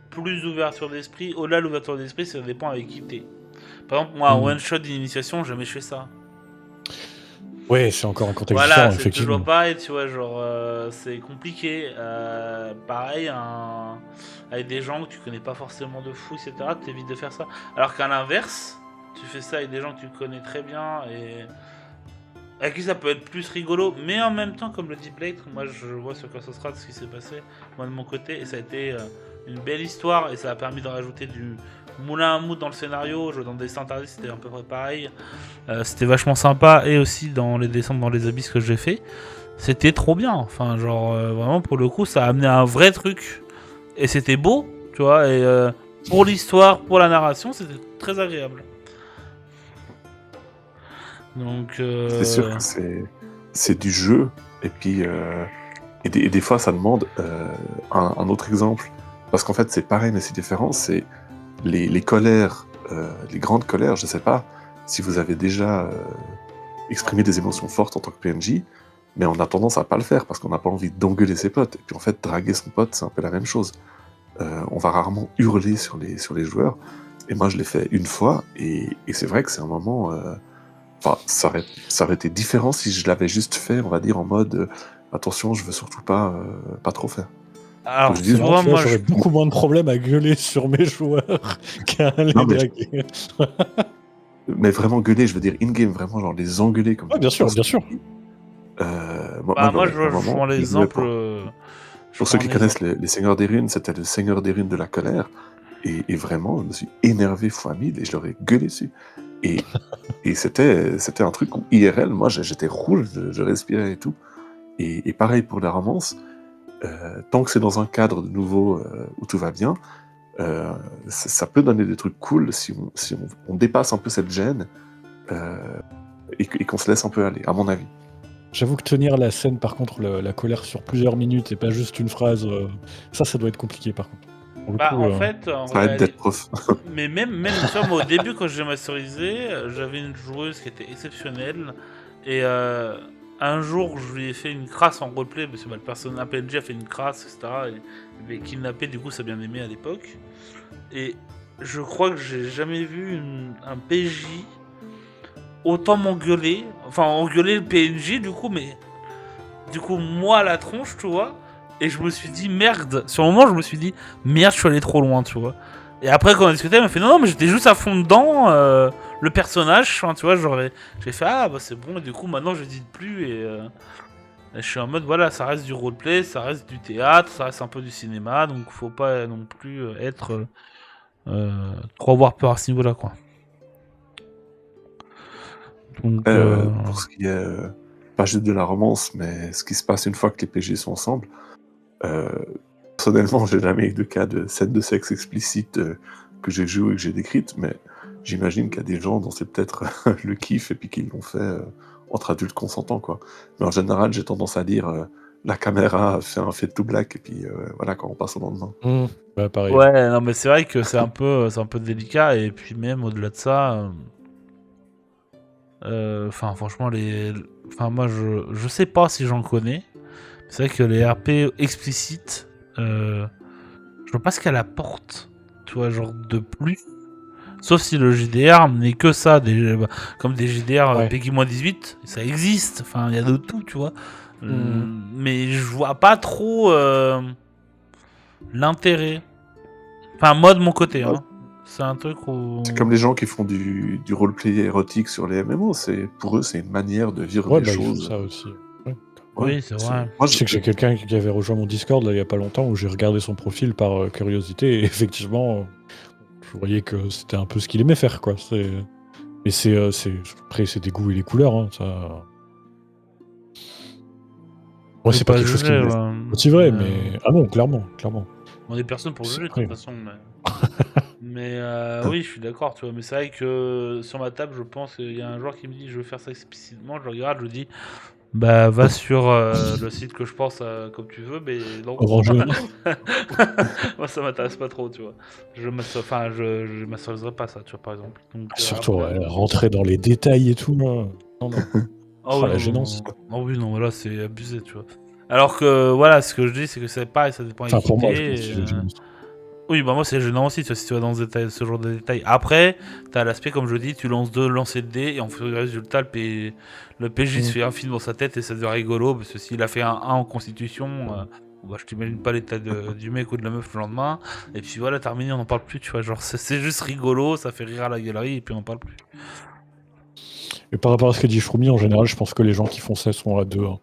plus ouverture d'esprit. Au-delà de l'ouverture d'esprit, ça dépend avec qui t'es. Par exemple, moi, un one-shot d'initiation, jamais je fais ça. Ouais, c'est encore un contexte voilà, différent, c'est effectivement. toujours pareil, tu vois, genre, c'est compliqué. Pareil, avec des gens que tu connais pas forcément de fou, etc., t'évites de faire ça. Alors qu'à l'inverse, tu fais ça avec des gens que tu connais très bien et avec qui ça peut être plus rigolo, mais en même temps, comme le dit Blake, moi je vois sur Curse of Strahd ce qui s'est passé, moi de mon côté, et ça a été une belle histoire et ça a permis de rajouter du moulin à mou dans le scénario. Dans des dessins interdits, c'était à peu près pareil. C'était vachement sympa, et aussi dans les descentes dans les abysses que j'ai fait, c'était trop bien. Enfin, genre, vraiment, pour le coup, ça a amené un vrai truc, et c'était beau, tu vois, et pour l'histoire, pour la narration, c'était très agréable. Donc, C'est sûr que c'est du jeu, et puis et des fois ça demande un autre exemple, parce qu'en fait c'est pareil mais c'est différent, c'est les colères, les grandes colères, je sais pas si vous avez déjà exprimé des émotions fortes en tant que PNJ, mais on a tendance à pas le faire parce qu'on n'a pas envie d'engueuler ses potes, et puis en fait draguer son pote c'est un peu la même chose. On va rarement hurler sur les joueurs, et moi je l'ai fait une fois, et c'est vrai que c'est un moment... Enfin, ça aurait été différent si je l'avais juste fait, on va dire, en mode attention, je veux surtout pas trop faire. alors, Tu vois, moi, j'aurais beaucoup moins de problèmes à gueuler sur mes joueurs qu'à les draguer. Mais vraiment gueuler, je veux dire in-game, vraiment, genre les engueuler comme... Ouais, bien sûr, bien sûr. Moi, je prends l'exemple... Pour ceux qui connaissent les Seigneurs des Runes, c'était le Seigneur des Runes de la colère, et vraiment, je me suis énervé fois 1000 et je leur ai gueulé dessus. Et c'était un truc où IRL, moi j'étais rouge, je respirais et tout. Et pareil pour la romance, tant que c'est dans un cadre de nouveau où tout va bien, ça peut donner des trucs cool si on dépasse un peu cette gêne et qu'on se laisse un peu aller, à mon avis. J'avoue que tenir la scène, par contre, la colère sur plusieurs minutes et pas juste une phrase, ça doit être compliqué par contre. En fait, ça aide d'être prof. Mais même moi, au début, quand j'ai masterisé, j'avais une joueuse qui était exceptionnelle. Et un jour, je lui ai fait une crasse en roleplay, parce que un PNJ a fait une crasse, etc. Et il m'avait kidnappé, du coup, ça bien aimé à l'époque. Et je crois que j'ai jamais vu un PJ autant m'engueuler. Enfin, engueuler le PNJ, du coup, mais du coup, moi à la tronche, tu vois. Et je me suis dit, merde. Sur le moment, je me suis dit, merde, je suis allé trop loin, tu vois. Et après, quand on a discuté, elle m'a fait, non, mais j'étais juste à fond dedans, le personnage, hein, tu vois, j'ai fait, ah, bah c'est bon, et du coup, maintenant, je dis plus, et je suis en mode, voilà, ça reste du roleplay, ça reste du théâtre, ça reste un peu du cinéma, donc faut pas non plus être trop avoir peur à ce niveau-là, quoi. Donc, pour ce qui est, pas juste de la romance, mais ce qui se passe une fois que les PG sont ensemble, personnellement, j'ai jamais eu de cas de scène de sexe explicite que j'ai joué et que j'ai décrite, mais j'imagine qu'il y a des gens dont c'est peut-être le kiff et puis qu'ils l'ont fait entre adultes consentants, quoi. Mais en général, j'ai tendance à dire la caméra fait un fait tout black et puis voilà, quand on passe au lendemain. Bah, pareil. Ouais, non, mais c'est vrai que c'est un peu délicat, et puis même au-delà de ça, franchement, moi, je sais pas si j'en connais. C'est vrai que les RP explicites, je vois pas ce qu'elle apporte, tu vois, genre de plus. Sauf si le JDR n'est que ça, comme des JDR Ouais. PEGI-18, ça existe, enfin, il y a de tout, tu vois. Mais je vois pas trop l'intérêt. Enfin, moi de mon côté, hein. C'est un truc où... C'est comme les gens qui font du roleplay érotique sur les MMO. Pour eux, c'est une manière de vivre Ouais, des bah, ils font choses. ça aussi. Ouais. Oui, c'est vrai. Moi, Je sais que j'ai quelqu'un qui avait rejoint mon Discord là, il y a pas longtemps où j'ai regardé son profil par curiosité et effectivement, je voyais que c'était un peu ce qu'il aimait faire, quoi. Mais après, c'est des goûts et les couleurs, hein, ça. Moi, c'est pas quelque chose qui me motiverait, mais ah non, clairement. On est personne pour C'est juger de vrai. toute façon. Mais oui, je suis d'accord, tu vois. Mais c'est vrai que sur ma table, je pense qu'il y a un joueur qui me dit je veux faire ça explicitement. Je le regarde, je lui dis bah va sur le site que je pense comme tu veux, mais non. Orange. Moi, ça m'intéresse pas trop, tu vois. Je m'assuriserai pas ça, tu vois, par exemple. Donc, Surtout, après- rentrer dans les détails et tout, là. Non. Ah Oh, oui, la non, gênance. non. Ah oui, non, là, c'est abusé, tu vois. Alors que, voilà, ce que je dis, c'est que c'est pareil, ça dépend Enfin, avec pour qui moi, t'es, je pense que c'est la gênance. Oui, bah moi, c'est gênant aussi, tu vois, si tu vas dans ce genre de détails. Après, t'as l'aspect, comme je dis, tu lances 2 lancers de dés, et en fait, le résultat, le PJ se fait un film dans sa tête, et ça devient rigolo, parce que s'il a fait un 1 en constitution, bah, je t'imagine pas l'état du mec ou de la meuf le lendemain, et puis voilà, terminé, on n'en parle plus, tu vois, genre, c'est juste rigolo, ça fait rire à la galerie, et puis on n'en parle plus. Et par rapport à ce que dit Shroomy, en général, je pense que les gens qui font ça sont à deux, hein.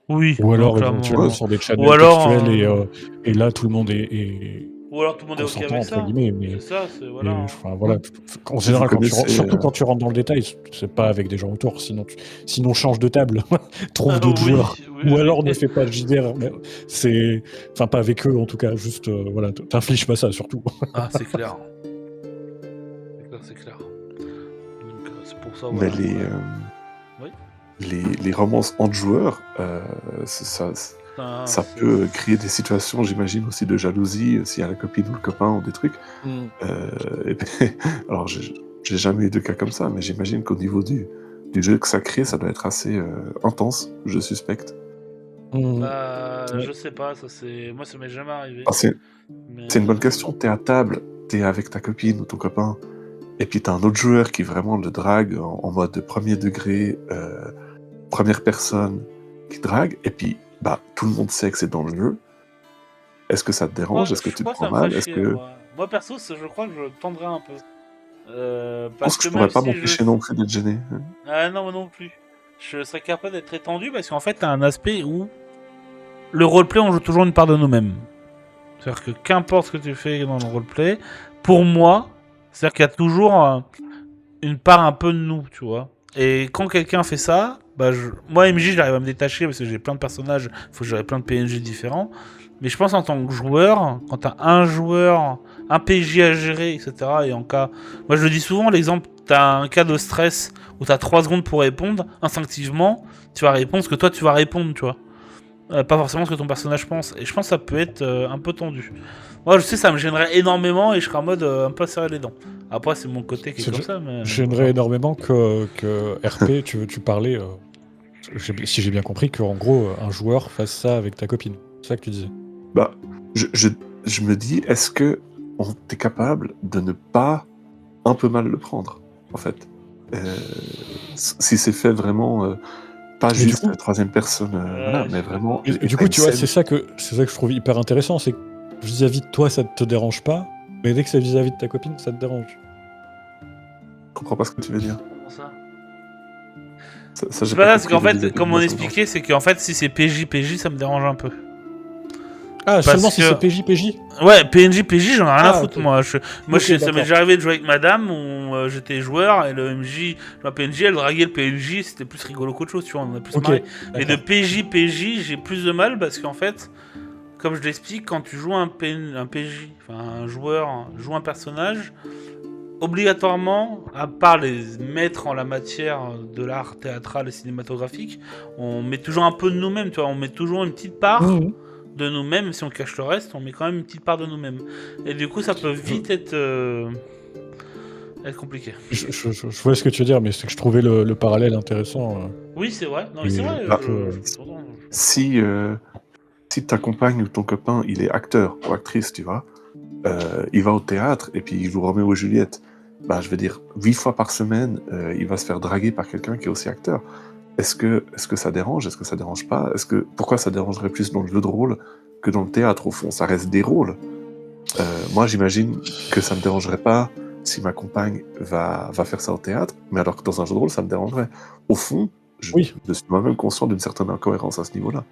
Oui, Ou non, alors clairement. éventuellement sur des Ou channels alors, textuels et là tout le monde est Ou alors tout le monde est ok consentant avec entre ça. guillemets, mais C'est ça, c'est voilà. enfin, voilà. En Si vous général, connaissez, surtout quand tu rentres dans le détail, c'est pas avec des gens autour, sinon change de table, trouve d'autres Oui, joueurs. oui, Ou oui. alors ne fais pas de JDR, mais enfin pas avec eux en tout cas, juste voilà, t'infliges pas ça surtout. Ah, c'est clair. C'est clair. Donc c'est pour ça, Mais voilà. les, Oui. les romances entre joueurs, ça C'est- peut créer des situations, j'imagine, aussi de jalousie, s'il y a la copine ou le copain ou des trucs. Et puis, alors, j'ai jamais eu de cas comme ça, mais j'imagine qu'au niveau du jeu que ça crée, ça doit être assez intense, je suspecte. Bah, Ouais. je sais pas, ça c'est. Moi, ça m'est jamais arrivé. Ah, c'est Mais, une bonne question. T'es à table, t'es avec ta copine ou ton copain, et puis t'as un autre joueur qui vraiment le drague en mode premier degré, première personne, qui drague, et puis bah tout le monde sait que c'est dans le jeu. Est-ce que ça te dérange? Est-ce que tu te moi, prends ça me ferait mal? Est-ce chier, que moi, perso, je crois que je tendrais un peu. je pense Parce que que je pourrais même pas si m'empêcher non plus d'être gêné? Ah non, moi non plus. Je serais capable d'être étendu parce qu'en fait, t'as un aspect où le roleplay, on joue toujours une part de nous-mêmes. C'est-à-dire que qu'importe ce que tu fais dans le roleplay, pour moi, c'est-à-dire qu'il y a toujours une part un peu de nous, tu vois. Et quand quelqu'un fait ça, bah moi, MJ, j'arrive à me détacher parce que j'ai plein de personnages, il faut que j'aurai plein de PNJ différents. Mais je pense en tant que joueur, quand t'as un joueur, un PJ à gérer, etc. Et en cas. Moi, je le dis souvent, l'exemple, t'as un cas de stress où t'as 3 secondes pour répondre, instinctivement, tu vas répondre ce que toi tu vas répondre, tu vois. Pas forcément ce que ton personnage pense. Et je pense que ça peut être un peu tendu. Moi, je sais, ça me gênerait énormément et je serais en mode un peu serré les dents. Après, c'est mon côté qui est comme ça. Mais... J'aimerais énormément que RP, tu parlais, si j'ai bien compris, qu'en gros, un joueur fasse ça avec ta copine. C'est ça que tu disais. Bah, je me dis, est-ce que on est capable de ne pas un peu mal le prendre, en fait? Si c'est fait vraiment, pas Mais juste du coup- la troisième personne, voilà, je mais suis vraiment. d'accord. Et du coup, tu vois, c'est ça que je trouve hyper intéressant, c'est que vis-à-vis de toi, ça te dérange pas, mais dès que c'est vis-à-vis de ta copine, ça te dérange. Je comprends pas ce que tu veux dire. Comment ça Ça, j'ai C'est pas ça, c'est compris qu'en le fait, vis-à-vis comme de on moi, ça me expliquait, c'est qu'en fait, si c'est PJ, ça me dérange un peu. Ah, seulement si que- c'est PJ. Ouais, PJ, j'en ai rien à Ah, foutre, ok. moi. Ok, Ça m'est d'accord. déjà arrivé de jouer avec madame où j'étais joueur et le MJ, la PNJ, elle draguait le PNJ, c'était plus rigolo qu'autre chose, tu vois, on a plus Ok, marré. Mais de d'accord. PJ, j'ai plus de mal parce qu'en fait, comme je l'explique, quand tu joues un PJ, enfin un joueur, joue un personnage, obligatoirement, à part les maîtres en la matière de l'art théâtral et cinématographique, on met toujours un peu de nous-mêmes, tu vois, on met toujours une petite part Mhm. de nous-mêmes, si on cache le reste, on met quand même une petite part de nous-mêmes. Et du coup, ça peut vite être compliqué. Je vois ce que tu veux dire, mais c'est que je trouvais le parallèle intéressant. Oui, c'est vrai. Non, mais c'est Et- vrai. bah, Si ta compagne ou ton copain, il est acteur ou actrice, tu vois, il va au théâtre et puis il joue Roméo et Juliette, bah, je veux dire, 8 fois par semaine, il va se faire draguer par quelqu'un qui est aussi acteur. est-ce que ça dérange? Est-ce que ça dérange pas? Pourquoi ça dérangerait plus dans le jeu de rôle que dans le théâtre? Au fond, ça reste des rôles. Moi, j'imagine que ça me dérangerait pas si ma compagne va faire ça au théâtre, mais alors que dans un jeu de rôle, ça me dérangerait. Au fond, je Oui. suis moi-même conscient d'une certaine incohérence à ce niveau-là.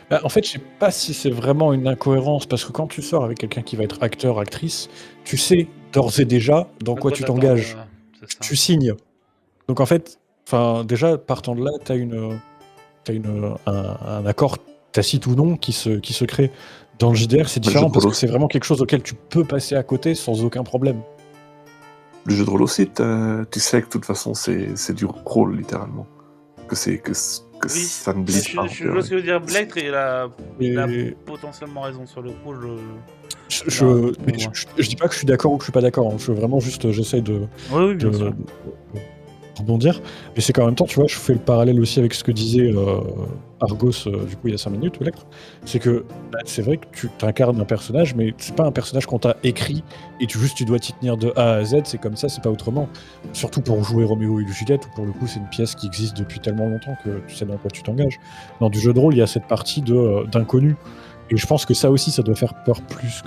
Bah, en fait, je sais pas si c'est vraiment une incohérence, parce que quand tu sors avec quelqu'un qui va être acteur, actrice, tu sais d'ores et déjà dans quoi tu t'engages. C'est ça. Tu signes. Donc en fait, déjà, partant de là, t'as un accord tacite ou non qui se crée. Dans le JDR, c'est Le jeu différent de parce rôle que c'est vraiment quelque chose auquel tu peux passer à côté sans aucun problème. Le jeu de rôle aussi, tu sais que de toute façon, c'est du rôle, littéralement. Que Oui, ça ne glisse pas. je vois ce que veut dire Blake, et il a Et potentiellement raison sur le coup. je dis pas que je suis d'accord ou que je suis pas d'accord. Hein. J'essaie de, Oui, bien de- sûr. de rebondir. Mais c'est qu'en même temps, tu vois, je fais le parallèle aussi avec ce que disait Argos, du coup, il y a 5 minutes, Electre. C'est que c'est vrai que tu incarnes un personnage, mais c'est pas un personnage qu'on t'a écrit et tu dois t'y tenir de A à Z, c'est comme ça, c'est pas autrement. Surtout pour jouer Roméo et Juliette, où pour le coup, c'est une pièce qui existe depuis tellement longtemps que tu sais dans quoi tu t'engages. Dans du jeu de rôle, il y a cette partie d'inconnu. Et je pense que ça aussi, ça doit faire peur plus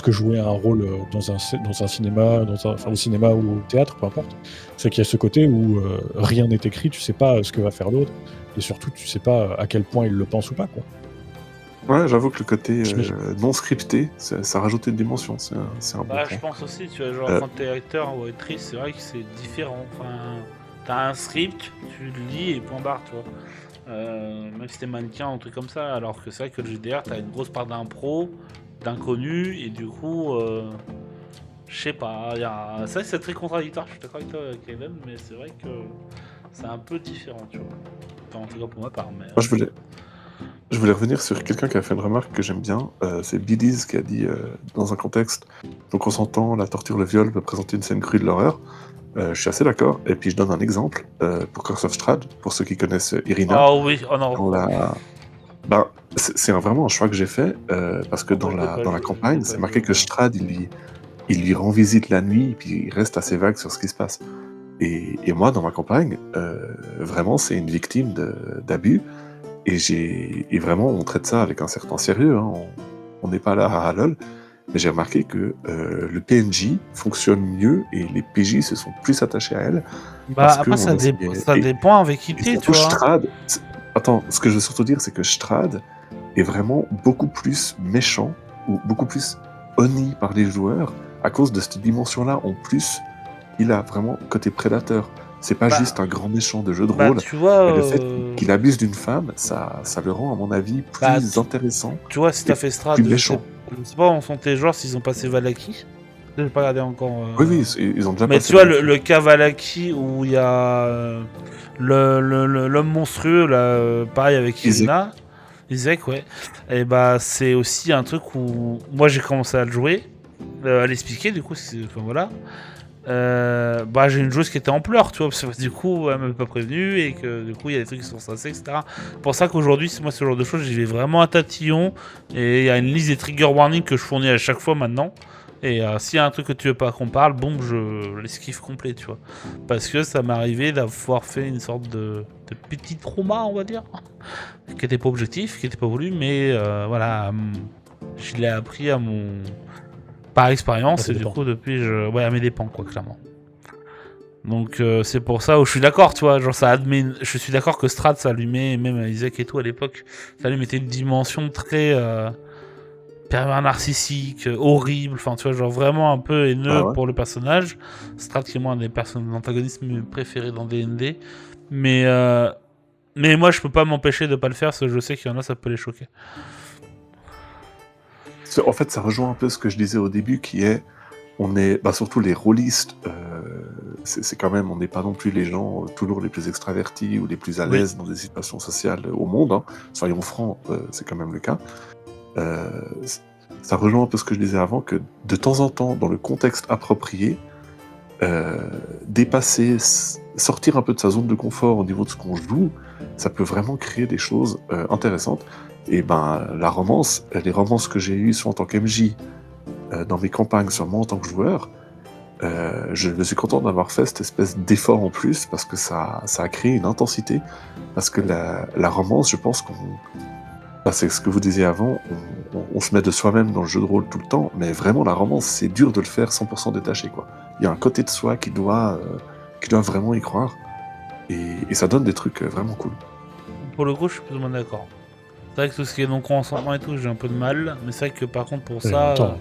que jouer un rôle dans un cinéma, au cinéma ou au théâtre, peu importe. C'est qu'il y a ce côté où rien n'est écrit, tu sais pas ce que va faire l'autre, et surtout tu sais pas à quel point il le pense ou pas, quoi. Ouais, j'avoue que le côté J'imagine. non scripté, ça rajoute une dimension. C'est un bon Bah, je point. pense aussi, tu vois, genre Euh. quand t'es acteur ou actrice, c'est vrai que c'est différent. Enfin, t'as un script, tu le lis et point barre, tu vois. Même si t'es mannequin ou un truc comme ça, alors que c'est vrai que le GDR, t'as une grosse part d'impro, d'inconnu, et du coup, je sais pas, c'est vrai que c'est très contradictoire, je suis d'accord avec toi, Kevin, mais c'est vrai que c'est un peu différent, tu vois. Enfin, en tout cas pour ma part, mais... Moi, je voulais revenir sur quelqu'un qui a fait une remarque que j'aime bien. C'est Biddies qui a dit, dans un contexte, donc on s'entend, la torture, le viol peut présenter une scène crue de l'horreur. Je suis assez d'accord. Et puis je donne un exemple pour Curse of Strahd, pour ceux qui connaissent Irina. Oh oui, oh non. C'est vraiment un choix que j'ai fait parce que dans la campagne, c'est marqué que Strahd, il lui rend visite la nuit et puis il reste assez vague sur ce qui se passe. Et moi, dans ma campagne, vraiment, c'est une victime d'abus. Et vraiment, on traite ça avec un certain sérieux. Hein. On n'est pas là à lol. Mais j'ai remarqué que le PNJ fonctionne mieux et les PJ se sont plus attachés à elle. Bah après, ça dépend avec qui Et t'es, tu surtout, vois. Strahd. Attends, ce que je veux surtout dire, c'est que Strahd est vraiment beaucoup plus méchant ou beaucoup plus honni par les joueurs à cause de cette dimension-là. En plus, il a vraiment côté prédateur. C'est pas juste un grand méchant de jeu de rôle. Tu vois, Mais le fait qu'il abuse d'une femme, ça le rend, à mon avis, plus intéressant. Tu vois, si t'as fait Strahd, plus méchant. je sais pas, on sent tes joueurs s'ils ont passé Valaki. J'ai pas regardé encore. Oui, ils ont déjà Mais passé. tu vois, le cas Valaki où il y a l'homme monstrueux, là, pareil avec Irina, Isaac, ouais. Et bah, c'est aussi un truc où moi j'ai commencé à le jouer, à l'expliquer, du coup, enfin voilà. Bah, j'ai une joueuse qui était en pleurs, tu vois, parce que du coup, elle m'avait pas prévenu et que du coup, il y a des trucs qui sont censés, etc. C'est pour ça qu'aujourd'hui, moi, ce genre de choses, j'y vais vraiment à tatillon et il y a une liste des trigger warnings que je fournis à chaque fois maintenant. Et s'il y a un truc que tu veux pas qu'on parle, boum, je l'esquive complet, tu vois. Parce que ça m'est arrivé d'avoir fait une sorte de petit trauma, on va dire, qui était pas objectif, qui était pas voulu, mais voilà, je l'ai appris par expérience, et du coup, depuis, à mes dépens, quoi, clairement. Donc, c'est pour ça où je suis d'accord, tu vois, genre, je suis d'accord que Strahd, ça lui met, même Isaac et tout à l'époque, ça lui mettait une dimension très pervers narcissique, horrible, enfin, tu vois, genre vraiment un peu haineux pour le personnage. Strahd, qui est moi un des antagonistes préférés dans D&D, mais moi, je peux pas m'empêcher de pas le faire, parce que je sais qu'il y en a, ça peut les choquer. En fait, ça rejoint un peu ce que je disais au début, qui est, surtout les rôlistes, c'est quand même, on n'est pas non plus les gens toujours les plus extravertis ou les plus à l'aise dans des situations sociales au monde, hein. Soyons francs, c'est quand même le cas. Ça rejoint un peu ce que je disais avant, que de temps en temps, dans le contexte approprié, dépasser, sortir un peu de sa zone de confort au niveau de ce qu'on joue, ça peut vraiment créer des choses intéressantes. Et ben, la romance, les romances que j'ai eues soit en tant qu'MJ, dans mes campagnes, soit moi en tant que joueur, je me suis content d'avoir fait cette espèce d'effort en plus parce que ça a créé une intensité. Parce que la romance, je pense qu'on. Enfin, c'est ce que vous disiez avant, on se met de soi-même dans le jeu de rôle tout le temps, mais vraiment la romance, c'est dur de le faire 100% détaché, quoi. Il y a un côté de soi qui doit vraiment y croire, et ça donne des trucs vraiment cool. Pour le coup, je suis plus ou moins d'accord. C'est vrai que tout ce qui est non-consentement et tout, j'ai un peu de mal, mais c'est vrai que par contre, pour ça. attends.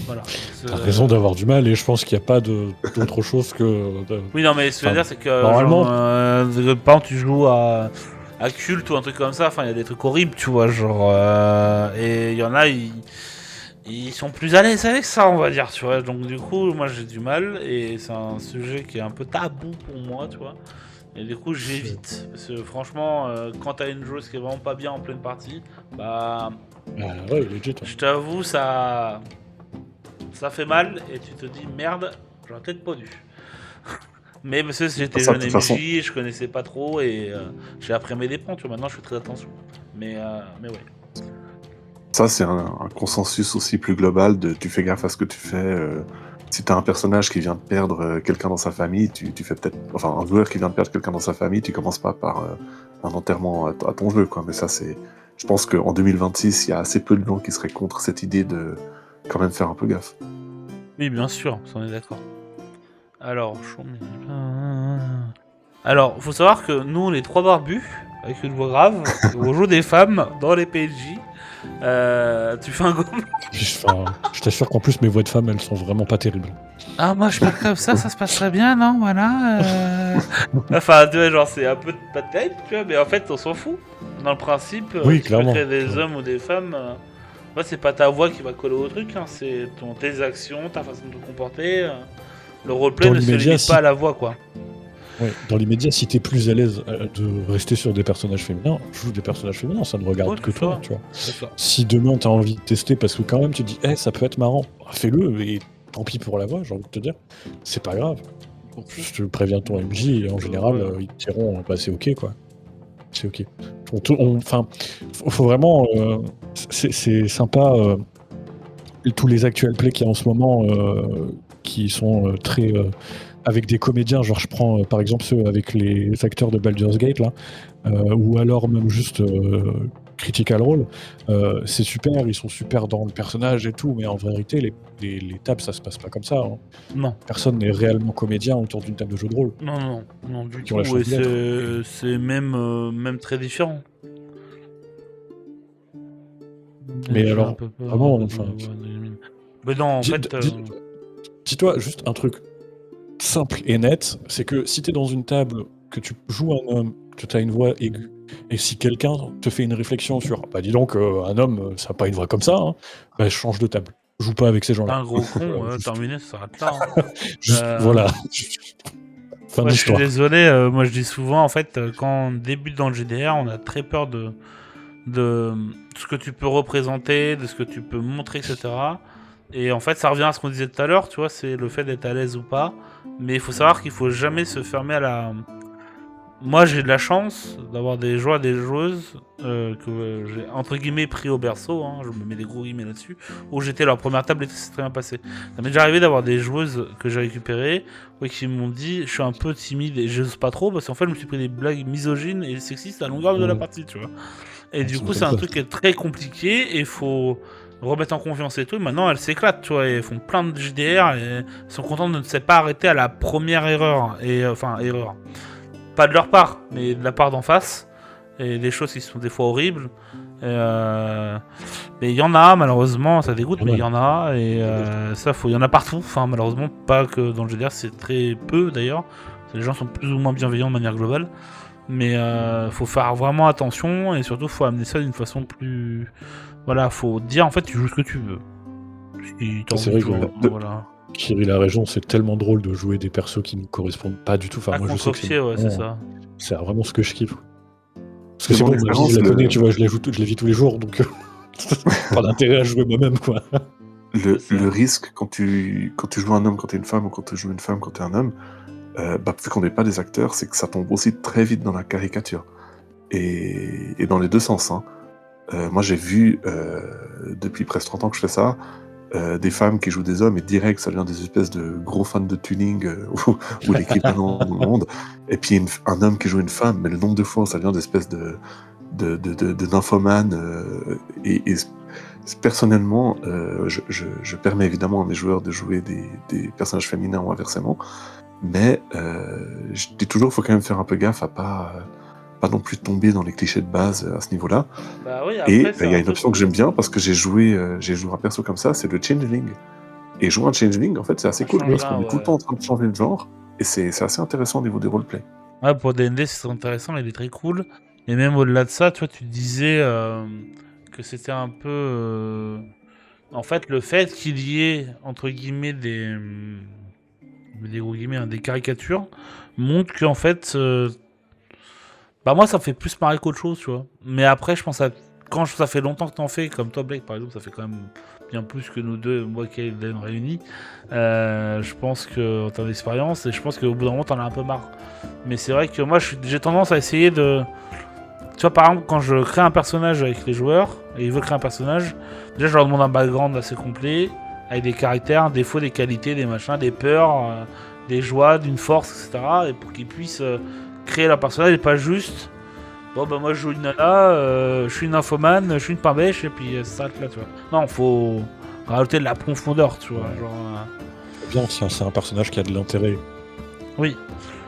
Voilà. T'as raison d'avoir du mal, et je pense qu'il n'y a pas d'autre chose que. Oui, non, mais ce que je veux dire, c'est que. normalement- Genre, par exemple, tu joues à Culte ou un truc comme ça, enfin, il y a des trucs horribles, tu vois, genre. Et il y en a, ils sont plus à l'aise avec ça, on va dire, tu vois. Donc, du coup, moi, j'ai du mal, et c'est un sujet qui est un peu tabou pour moi, tu vois. Et du coup, j'évite. Parce que franchement, quand t'as une joueuse qui est vraiment pas bien en pleine partie, bah. Ouais, legit. Je t'avoue, ça fait mal et tu te dis merde, j'aurais peut-être pas dû. Mais parce que j'étais Ça, de jeune toute façon. MJ, je connaissais pas trop et j'ai appris à mes dépens, tu vois. Maintenant, je fais très attention. Mais ouais. Ça, c'est un consensus aussi plus global de tu fais gaffe à ce que tu fais. Si t'as un personnage qui vient de perdre quelqu'un dans sa famille, tu fais peut-être. Enfin, un joueur qui vient de perdre quelqu'un dans sa famille, tu commences pas par un enterrement à ton jeu, quoi. Mais ça, c'est. Je pense qu'en 2026, il y a assez peu de gens qui seraient contre cette idée de quand même faire un peu gaffe. Oui, bien sûr, on est d'accord. Alors, faut savoir que nous, les trois barbus, avec une voix grave, on joue des femmes dans les PNJ. Tu fais un go. Enfin, je t'assure qu'en plus, mes voix de femmes, elles sont vraiment pas terribles. Ah, moi je parle comme ça se passe très bien, non? Voilà. Enfin, tu vois, genre, c'est un peu de pas de type, tu vois, mais en fait, on s'en fout. Dans le principe, Oui, tu peux clairement. créer des hommes ou des femmes. Ouais, c'est pas ta voix qui va coller au truc, hein, c'est tes actions, ta façon de te comporter. Le roleplay Dans ne se l'immédiat, limite si- pas à la voix, quoi. Ouais, dans l'immédiat, si t'es plus à l'aise de rester sur des personnages féminins, joue des personnages féminins, ça ne regarde Ouais, que c'est toi, ça. tu vois. C'est ça. Si demain t'as envie de tester parce que quand même tu te dis, ça peut être marrant, fais-le, et tant pis pour la voix, j'ai envie de te dire, c'est pas grave. Je te préviens ton MJ, et en général, Ouais. ils te diront, bah c'est ok, quoi. C'est ok. Enfin, faut vraiment. C'est sympa, tous les actuels plays qu'il y a en ce moment, qui sont très. Avec des comédiens, genre je prends par exemple ceux avec les acteurs de Baldur's Gate, là, ou alors même juste Critical Role, c'est super, ils sont super dans le personnage et tout, mais en vérité, les tables, ça se passe pas comme ça, hein. Non, Personne n'est réellement comédien autour d'une table de jeu de rôle. non, du Qui ont la tout, et chance d'être. c'est même très différent. Mais J'ai alors, un peu peur vraiment, de- enfin, Mais non, en Dis- fait. Dis-toi juste un truc simple et net, c'est que si t'es dans une table, que tu joues un homme, que tu as une voix aiguë, et si quelqu'un te fait une réflexion sur bah dis donc, un homme, ça n'a pas une voix comme ça, hein, bah change de table. Joue pas avec ces T'es gens-là. un gros con, Juste- terminé, ça s'arrête là. Hein. Juste, Euh, voilà. Fin Ouais, je suis d'histoire. désolé, moi je dis souvent, en fait, quand on débute dans le GDR, on a très peur de ce que tu peux représenter, de ce que tu peux montrer, etc. Et en fait, ça revient à ce qu'on disait tout à l'heure, tu vois, c'est le fait d'être à l'aise ou pas. Mais il faut savoir qu'il faut jamais se fermer à la. Moi, j'ai de la chance d'avoir des joueurs, des joueuses que j'ai entre guillemets pris au berceau, hein, je me mets des gros guillemets là-dessus, où j'étais leur première table et tout s'est très bien passé. Ça m'est déjà arrivé d'avoir des joueuses que j'ai récupérées qui m'ont dit je suis un peu timide et j'ose pas trop parce qu'en fait je me suis pris des blagues misogynes et sexistes à longueur de la partie, tu vois. Et du coup, c'est un truc qui est très compliqué et il faut remettre en confiance et tout. Et maintenant, elles s'éclatent, tu vois, et font plein de JDR et sont contentes de ne s'être pas arrêter à la première erreur. Et enfin, erreur. Pas de leur part, mais de la part d'en face. Et des choses qui sont des fois horribles. Mais il y en a, malheureusement, ça dégoûte, mais il y en a. Et ça, il y en a partout. Enfin, malheureusement, pas que dans le GDR, c'est très peu d'ailleurs. Les gens sont plus ou moins bienveillants de manière globale. Mais faut faire vraiment attention et surtout faut amener ça d'une façon plus. Voilà, faut dire en fait tu joues ce que tu veux. Si t'as C'est envie vrai de jouer, que voilà. Kiri la région, c'est tellement drôle de jouer des persos qui ne correspondent pas du tout. Enfin, À moi je sais que contre-pied, ouais, c'est ça. c'est vraiment ce que je kiffe. Parce que De c'est mon bon, ma vie, expérience, je la le- connais, tu vois, je la vis tous les jours, donc pas d'intérêt à jouer moi-même, quoi. C'est ça. Le risque quand tu joues un homme quand t'es une femme ou quand tu joues une femme quand t'es un homme, vu qu'on n'est pas des acteurs, c'est que ça tombe aussi très vite dans la caricature. Et dans les deux sens. Hein. Moi j'ai vu, depuis presque 30 ans que je fais ça, des femmes qui jouent des hommes, et direct, ça devient des espèces de gros fans de tuning ou l'équivalent du monde. Et puis un homme qui joue une femme, mais le nombre de fois où ça devient des espèces de nymphomanes. Personnellement, je permets évidemment à mes joueurs de jouer des personnages féminins ou inversement, mais je dis toujours, il faut quand même faire un peu gaffe à pas non plus tomber dans les clichés de base à ce niveau-là. Bah oui, Et après, il y a une option que j'aime bien parce que j'ai joué un perso comme ça, c'est le changeling. Et jouer un changeling, en fait, c'est assez Un cool parce changelin, qu'on est tout le temps en train de changer de genre, et c'est assez intéressant au niveau des roleplay. Ouais, pour D&D, c'est très intéressant, il est très cool. Et même au-delà de ça, toi, tu disais que c'était un peu... En fait, le fait qu'il y ait, entre guillemets, des gros guillemets, hein, des caricatures, montre qu'en fait... Bah moi, ça me fait plus marrer qu'autre chose, tu vois. Mais après, je pense à... Quand ça fait longtemps que t'en fais, comme toi, Blake, par exemple, ça fait quand même bien plus que nous deux, moi qui Aiden réunis. Je pense que t'as d'expérience, et je pense qu'au bout d'un moment, t'en as un peu marre. Mais c'est vrai que moi, j'ai tendance à essayer de... Tu vois, par exemple, quand je crée un personnage avec les joueurs, et ils veulent créer un personnage, déjà, je leur demande un background assez complet, avec des caractères, des défauts, des qualités, des machins, des peurs, des joies, d'une force, etc. Et pour qu'ils puissent créer leur personnage, et pas juste... Bon, bah moi, je joue une nana, je suis une infomane, je suis une pain-bêche, et puis ça s'arrête là, tu vois. Non, faut rajouter de la profondeur, tu vois. Genre, Bien, c'est un personnage qui a de l'intérêt. Oui.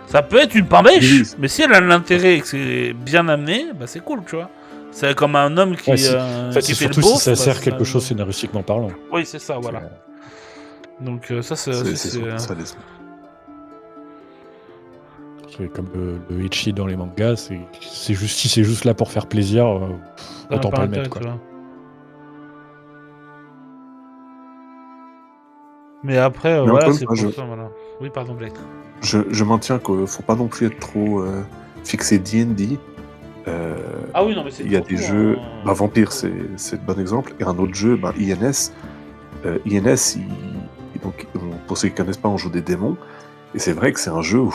Ça peut être une pain-bêche, Oui. mais si elle a de l'intérêt et que c'est bien amené, bah c'est cool, tu vois. C'est comme un homme qui, Ouais, en fait, qui c'est fait le surtout beauf, si ça bah, sert c'est quelque ça. chose scénaristiquement parlant. Oui, c'est ça, voilà. Donc ça, c'est... C'est c'est- surtout ça, les... C'est comme le Ichi dans les mangas, c'est juste si c'est juste là pour faire plaisir, ça n'a autant pas le intérêt, mettre, quoi. tu vois. Mais après, Mais voilà, encore une c'est fois, pour ça, voilà. Oui, pardon, Blake. je maintiens qu'il faut pas non plus être trop fixé D&D. Ah oui, non, mais c'est Il y a pour des tout, jeux, hein. Vampire, c'est le bon exemple, et un autre jeu, INS. INS, donc, pour ceux qui connaissent pas, on joue des démons, et c'est vrai que c'est un jeu où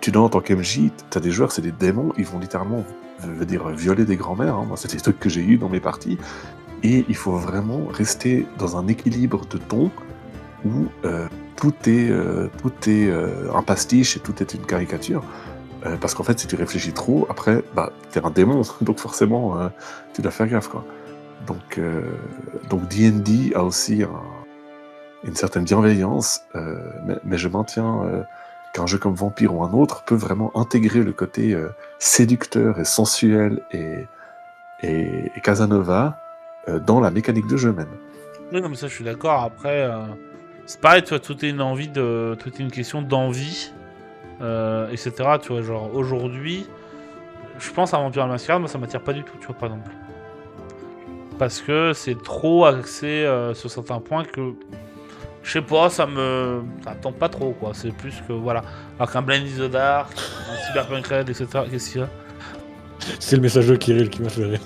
tu dois, en tant qu'MJ, t'as des joueurs, c'est des démons, ils vont littéralement violer des grands-mères. Hein. Moi, c'est des trucs que j'ai eu dans mes parties, et il faut vraiment rester dans un équilibre de ton où tout est un pastiche et tout est une caricature. Parce qu'en fait, si tu réfléchis trop, après, t'es un démon, donc forcément, tu dois faire gaffe, quoi. Donc D&D a aussi une certaine bienveillance, mais je maintiens qu'un jeu comme Vampire ou un autre peut vraiment intégrer le côté séducteur et sensuel et Casanova dans la mécanique de jeu même. Oui, non, mais ça, je suis d'accord. Après, c'est pareil, tu vois, tout est une question d'envie, etc. Tu vois, genre, aujourd'hui, je pense à Vampire la Mascarade, moi, ça m'attire pas du tout, tu vois, par exemple. Parce que c'est trop axé sur certains points que, je sais pas, ça me tente pas trop, quoi. C'est plus que, voilà. Alors qu'un Blind in the Dark, un Cyberpunk Red, etc., qu'est-ce qu'il y a? C'est le message de Kirill qui m'a fait rire.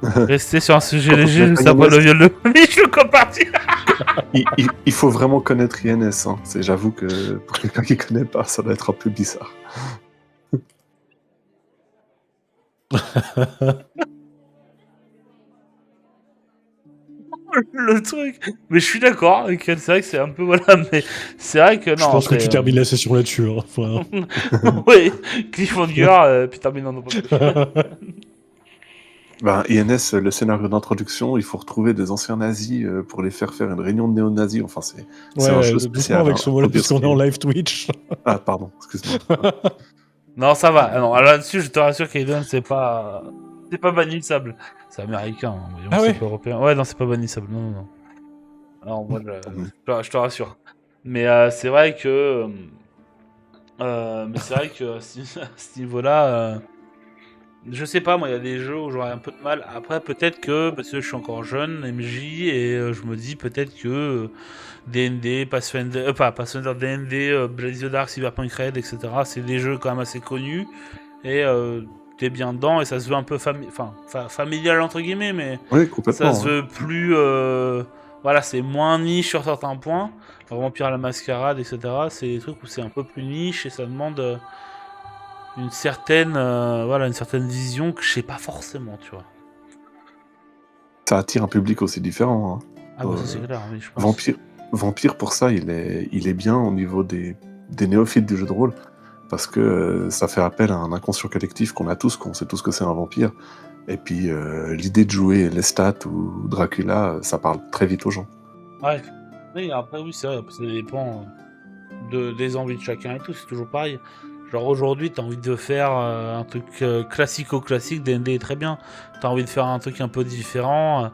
Rester sur un sujet Quand léger, on ça va INS, le viol de Michou comme parti. il faut vraiment connaître INS. Hein. J'avoue que pour quelqu'un qui connaît pas, ça doit être un peu bizarre. Le truc. Mais je suis d'accord avec elle, c'est vrai que c'est un peu, voilà, mais c'est vrai que non. Je pense que après, tu termines la session là-dessus. Hein. Enfin, Oui, cliffhanger, puis termine en INS, le scénario d'introduction, il faut retrouver des anciens nazis pour les faire une réunion de néo-nazis. Enfin, c'est un jeu doucement spécial. avec hein. ce mot-là, puisqu'on est en live Twitch. Ah, pardon, excuse-moi. Non, ça va. Non, alors là-dessus, je te rassure qu'Aiden, c'est pas bannissable. C'est américain, hein, voyons, Ah c'est ouais pas européen. Ouais, non, c'est pas bannissable. Non, non, non. Alors, moi, je te rassure. Mais c'est vrai que. Mais c'est vrai que à ce niveau-là. Je sais pas, moi, il y a des jeux où j'aurais un peu de mal. Après, peut-être que, parce que je suis encore jeune, MJ, et je me dis peut-être que D&D, Pathfinder, pas Pathfinder, D&D, Blaze the Dark, Cyberpunk Red, etc., c'est des jeux quand même assez connus, et t'es bien dedans, et ça se veut un peu familial, entre guillemets, mais Oui, ça complètement. se veut plus... voilà, c'est moins niche sur certains points. Vampire la Mascarade, etc., c'est des trucs où c'est un peu plus niche, et ça demande... une certaine vision que je sais pas forcément, tu vois. Ça attire un public aussi différent. Hein. Ah bah ça c'est clair, oui, je pense. Vampire, pour ça, il est bien au niveau des néophytes du jeu de rôle, parce que ça fait appel à un inconscient collectif qu'on a tous, qu'on sait tous que c'est un vampire. Et puis l'idée de jouer Lestat ou Dracula, ça parle très vite aux gens. Ouais. Oui, après oui, c'est vrai, ça dépend des envies de chacun et tout, c'est toujours pareil. Genre aujourd'hui, t'as envie de faire un truc classico-classique, D&D est très bien. T'as envie de faire un truc un peu différent.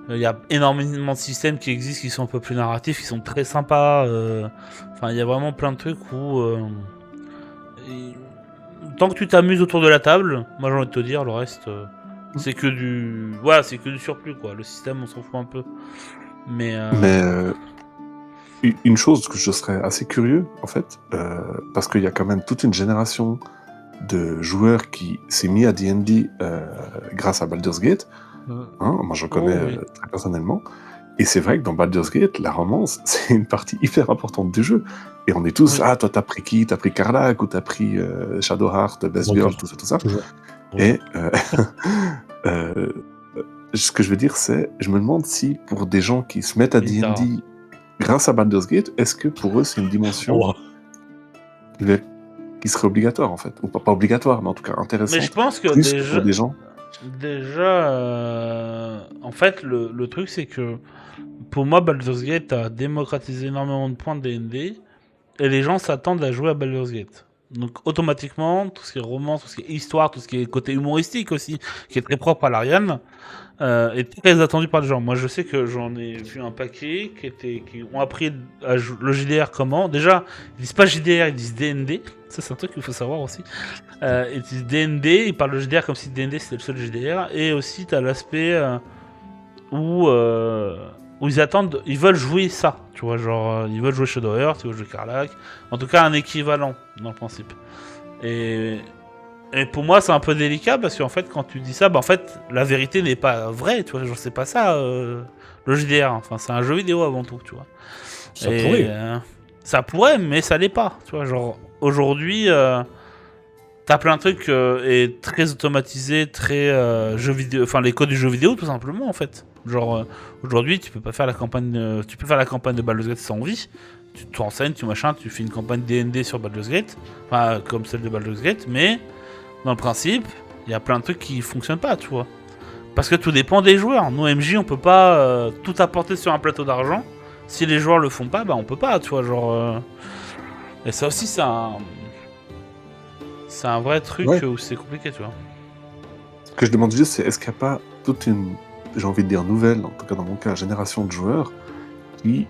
Il y a énormément de systèmes qui existent qui sont un peu plus narratifs, qui sont très sympas. Enfin, il y a vraiment plein de trucs où... tant que tu t'amuses autour de la table, moi j'ai envie de te dire, le reste, c'est que du... Voilà, c'est que du surplus, quoi. Le système, on s'en fout un peu. Mais... Mais une chose que je serais assez curieux, en fait, parce qu'il y a quand même toute une génération de joueurs qui s'est mis à D&D grâce à Baldur's Gate. Moi, j'en connais oui. très personnellement. Et c'est vrai que dans Baldur's Gate, la romance, c'est une partie hyper importante du jeu. Et on est tous, Oui. toi t'as pris qui? T'as pris Karlach ou t'as pris Shadowheart, Best Girl, tout ça. Toujours. Et ce que je veux dire, c'est, je me demande si pour des gens qui se mettent à Bizarre. D&D grâce à Baldur's Gate, est-ce que pour eux c'est une dimension Oh, qui serait obligatoire en fait, ou pas obligatoire, mais en tout cas intéressante. Mais je pense que plus déjà... pour des gens. En fait, le truc, c'est que pour moi, Baldur's Gate a démocratisé énormément de points de D&D et les gens s'attendent à jouer à Baldur's Gate. Donc, automatiquement, tout ce qui est romance, tout ce qui est histoire, tout ce qui est côté humoristique aussi, qui est très propre à l'Ariane, est très attendu par les gens. Moi, je sais que j'en ai vu un paquet qui ont appris le JDR comment. Déjà, ils disent pas JDR, ils disent DND. Ça, c'est un truc qu'il faut savoir aussi. Ils disent DND, ils parlent de JDR comme si DND c'était le seul JDR. Et aussi, t'as l'aspect où ils attendent, ils veulent jouer ça. Tu vois, genre, ils veulent jouer Shadowheart, ils veulent jouer Karlach. En tout cas, un équivalent, dans le principe. Et pour moi, c'est un peu délicat parce qu'en fait, quand tu dis ça, en fait, la vérité n'est pas vraie, tu vois. Genre, c'est pas ça, le JDR. Enfin, c'est un jeu vidéo avant tout, tu vois. ça pourrait. Ça pourrait, mais ça l'est pas, tu vois. Genre, aujourd'hui, t'as plein de trucs et très automatisés, très jeux vidéo, enfin, les codes du jeu vidéo, tout simplement, en fait. Genre, aujourd'hui, tu peux pas faire la campagne, tu peux faire la campagne de Baldur's Gate sans vie. Tu te renseignes, tu fais une campagne D&D sur Baldur's Gate, enfin, comme celle de Baldur's Gate, mais dans le principe, il y a plein de trucs qui fonctionnent pas, tu vois. Parce que tout dépend des joueurs. Nous, MJ, on peut pas tout apporter sur un plateau d'argent. Si les joueurs le font pas, on peut pas, tu vois, genre... Et ça aussi, c'est un vrai truc où c'est compliqué, tu vois. Ce que je demande juste, c'est est-ce qu'il n'y a pas toute une, j'ai envie de dire nouvelle, en tout cas dans mon cas, génération de joueurs qui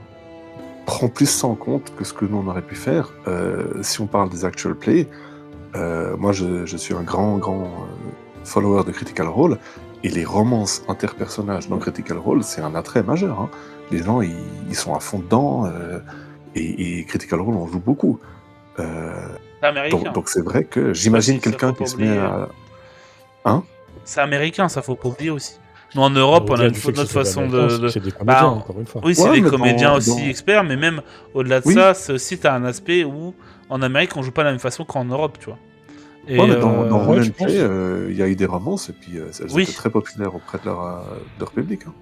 prend plus ça en compte que ce que nous on aurait pu faire. Si on parle des actual play, moi je suis un grand follower de Critical Role, et les romances interpersonnages dans Critical Role, c'est un attrait majeur. Hein. Les gens, ils sont à fond dedans, et Critical Role, on joue beaucoup. C'est américain. Donc c'est vrai que j'imagine Ça, quelqu'un faut pas qui se met à... C'est américain, ça faut pas oublier aussi. Nous en Europe, on a notre façon de... C'est des comédiens, Bah, encore une fois. Oui, c'est Ouais, des mais comédiens aussi dans- experts, mais même au-delà de Oui. ça, c'est aussi t'as un aspect où en Amérique on joue pas de la même façon qu'en Europe, tu vois. Et Ouais, mais dans Roll je and Play, il y a eu des romances, et puis elles Oui. étaient très populaires auprès de leur public. Hein.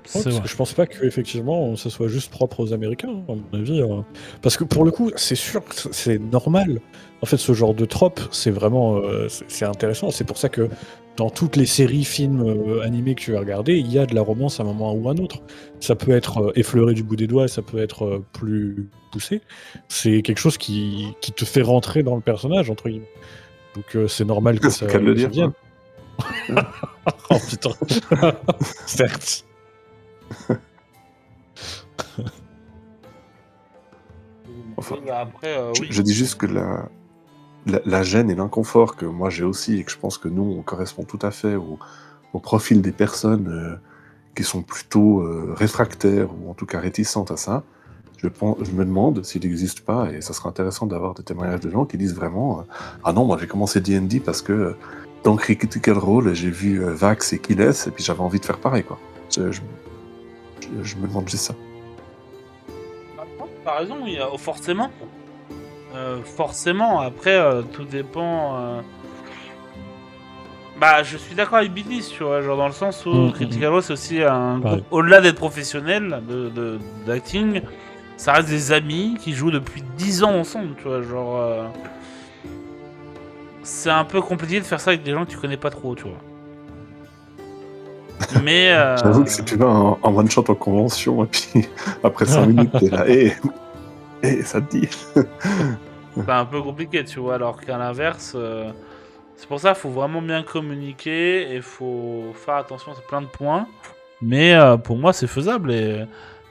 c'est Parce vrai. que je pense pas qu'effectivement ce soit juste propre aux Américains, à mon avis. Parce que pour le coup, c'est sûr que c'est normal. En fait, ce genre de trope, c'est vraiment c'est intéressant. C'est pour ça que dans toutes les séries, films, animés que tu vas regarder, il y a de la romance à un moment ou à un autre. Ça peut être effleuré du bout des doigts, ça peut être plus poussé. C'est quelque chose qui te fait rentrer dans le personnage, entre guillemets. Donc c'est normal que C'est ça, le cas de le ça dire, vienne. Oh putain. Certes. Enfin, Oui, bah après, oui. Je dis juste que la gêne et l'inconfort que moi j'ai aussi, et que je pense que nous, on correspond tout à fait au profil des personnes qui sont plutôt réfractaires, ou en tout cas réticentes à ça, je me demande s'il n'existe pas, et ça serait intéressant d'avoir des témoignages de gens qui disent vraiment ah non, moi j'ai commencé D&D parce que dans Critical Role, j'ai vu Vax et Kiles, et puis j'avais envie de faire pareil, quoi. Je me demande juste ça. T'as raison, oui, forcément. Forcément, après, tout dépend. Bah, je suis d'accord avec Billy, tu vois, genre dans le sens où Critical Role, c'est aussi un Pareil. groupe, au-delà d'être professionnel d'acting, ça reste des amis qui jouent depuis 10 ans ensemble, tu vois, genre... c'est un peu compliqué de faire ça avec des gens que tu connais pas trop, tu vois. Mais... J'avoue que si tu vas en one shot en convention, et puis après 5 minutes, t'es là, ça te dit. c'est un peu compliqué, tu vois, alors qu'à l'inverse... c'est pour ça qu'il faut vraiment bien communiquer et il faut faire attention à plein de points. Mais pour moi, c'est faisable et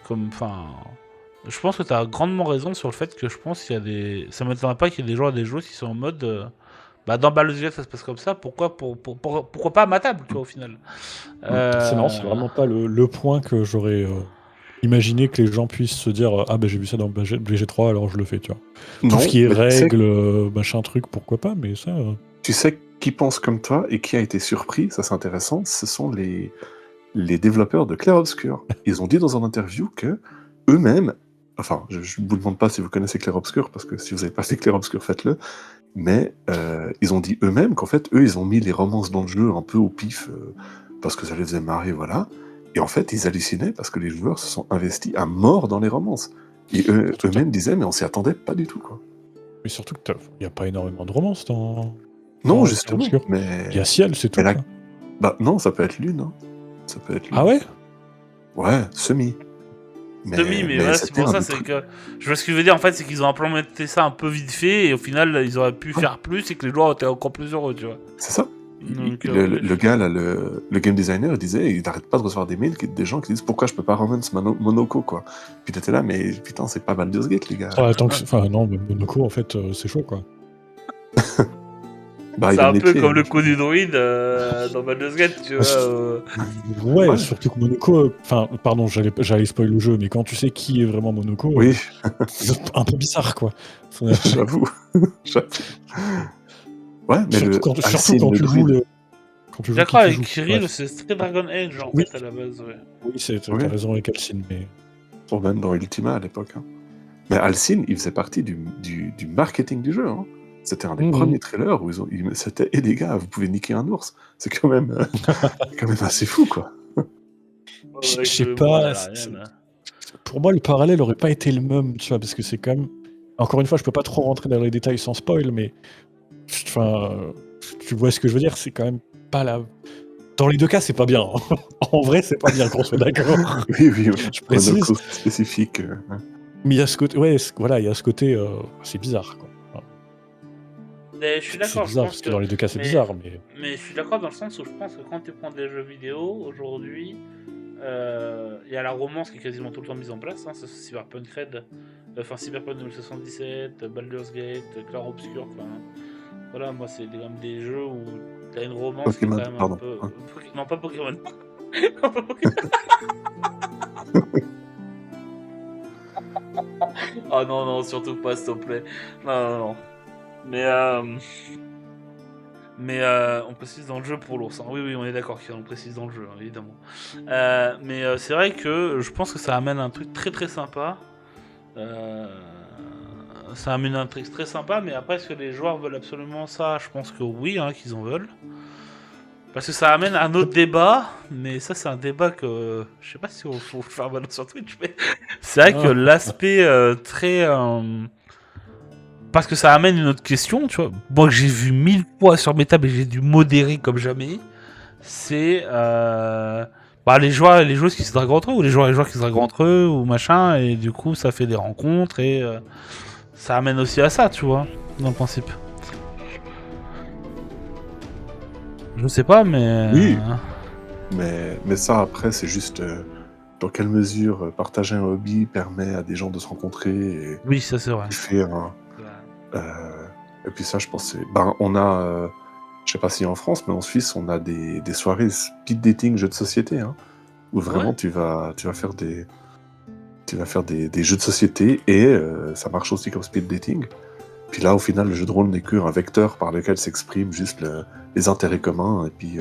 je pense que tu as grandement raison sur le fait que je pense qu'il y a des... Ça m'étonnerait pas qu'il y ait des joueurs et des joueuses qui sont en mode... dans Baldur's Gate, ça se passe comme ça, pourquoi pas à ma table, tu vois, au final. C'est marrant, c'est vraiment pas le point que j'aurais imaginé que les gens puissent se dire ah ben j'ai vu ça dans BG3 alors je le fais, tu vois. Tout ce qui est mais tu sais règles, machin truc, pourquoi pas, mais ça... Tu sais qui pense comme toi et qui a été surpris, ça c'est intéressant, ce sont les développeurs de Clair Obscur. Ils ont dit dans une interview que eux-mêmes, enfin, je ne vous demande pas si vous connaissez Clair Obscur, parce que si vous n'avez pas fait Clair Obscur, faites-le, mais ils ont dit eux-mêmes qu'en fait, eux, ils ont mis les romances dans le jeu un peu au pif, parce que ça les faisait marrer, voilà. Et en fait, ils hallucinaient parce que les joueurs se sont investis à mort dans les romances. Et eux-mêmes disaient, mais on s'y attendait pas du tout, quoi. Mais surtout que il n'y a pas énormément de romances dans... Non, dans justement, Clair Obscur. mais... Il y a Ciel, c'est tout. Mais quoi. Bah non, ça peut être lune, hein. Ça peut être lune. Ah ouais? Ouais, semi. Mais voilà, c'est c'était pour un ça, des c'est trucs- que... Je vois ce que je veux dire, en fait, c'est qu'ils ont implémenté ça un peu vite fait, et au final, ils auraient pu faire plus, et que les joueurs étaient encore plus heureux, tu vois. C'est ça. Donc, Le gars, là, le game designer, il disait, il n'arrête pas de recevoir des mails des gens qui disent pourquoi je peux pas romance Monoko, quoi. Puis t'étais là, mais putain, c'est pas Baldur's Gate, les gars. Enfin, non, mais Monoko, en fait, c'est chaud, quoi. Bah, c'est il a un les peu pieds, comme hein. le coup du druide dans Baldur's Gate, tu vois. Ouais, Ouais. surtout que Monoko... Enfin, pardon, j'allais spoil le jeu, mais quand tu sais qui est vraiment Monoko, Oui, c'est un peu bizarre, quoi. j'avoue. Ouais, mais Surtout quand tu joues le... Quand tu joues D'accord, qui tu avec joues, Kirill, bref. c'est très Dragon Age, en Oui. fait, à la base, ouais. Oui, t'as Oui. raison avec Alcine, mais... Ou même dans Ultima à l'époque. Hein. Mais Alcine, il faisait partie du marketing du jeu. Hein. C'était un des premiers trailers où c'était et les gars, vous pouvez niquer un ours. C'est quand même assez fou, quoi. Je sais pas... Pour moi, le parallèle aurait pas été le même, tu vois, parce que c'est quand même... Encore une fois, je peux pas trop rentrer dans les détails sans spoil, mais... Enfin... Tu vois ce que je veux dire, c'est quand même pas la... Dans les deux cas, c'est pas bien. En vrai, c'est pas bien qu'on soit d'accord. Oui. Je précise. Monoko spécifique. Mais il y a ce côté... Ouais, voilà, il y a ce côté... c'est bizarre, quoi. Mais je suis C'est d'accord, je bizarre, pense parce que dans les deux cas, c'est mais- bizarre, mais... Mais je suis d'accord dans le sens où je pense que quand tu prends des jeux vidéo, aujourd'hui, il y a la romance qui est quasiment tout le temps mise en place, hein, c'est Cyberpunk Red, enfin Cyberpunk 2077, Baldur's Gate, Clair Obscur, enfin... Voilà, moi c'est quand même des jeux où t'as une romance Pokémon, qui est quand même pardon. un peu... Ouais. Non, pas Pokémon. Oh non, surtout pas, s'il te plaît. Non. Mais on précise dans le jeu pour l'ours. Hein. Oui, on est d'accord qu'on précise dans le jeu, hein, évidemment. Mais c'est vrai que je pense que ça amène un truc très très sympa. Ça amène un truc très sympa, mais après, est-ce que les joueurs veulent absolument ça? Je pense que oui, hein, qu'ils en veulent. Parce que ça amène un autre débat, mais ça c'est un débat que je sais pas si on faut le faire maintenant sur Twitch, mais c'est vrai que l'aspect très... Parce que ça amène une autre question, tu vois. Moi que j'ai vu 1000 fois sur mes tables et j'ai dû modérer comme jamais, c'est les joueuses qui se draguent entre eux, ou les joueurs qui se draguent entre eux, ou machin, et du coup ça fait des rencontres, et ça amène aussi à ça, tu vois, dans le principe. Je sais pas, mais... Oui. Mais ça, après, c'est juste dans quelle mesure partager un hobby permet à des gens de se rencontrer et Oui, ça c'est vrai. faire un... et puis ça, je pense, on a... je sais pas si en France, mais en Suisse, on a des soirées speed dating jeux de société, hein, où vraiment Ouais. tu vas faire des jeux de société et ça marche aussi comme speed dating. Puis là, au final, le jeu de rôle n'est qu'un vecteur par lequel s'expriment juste les intérêts communs, et puis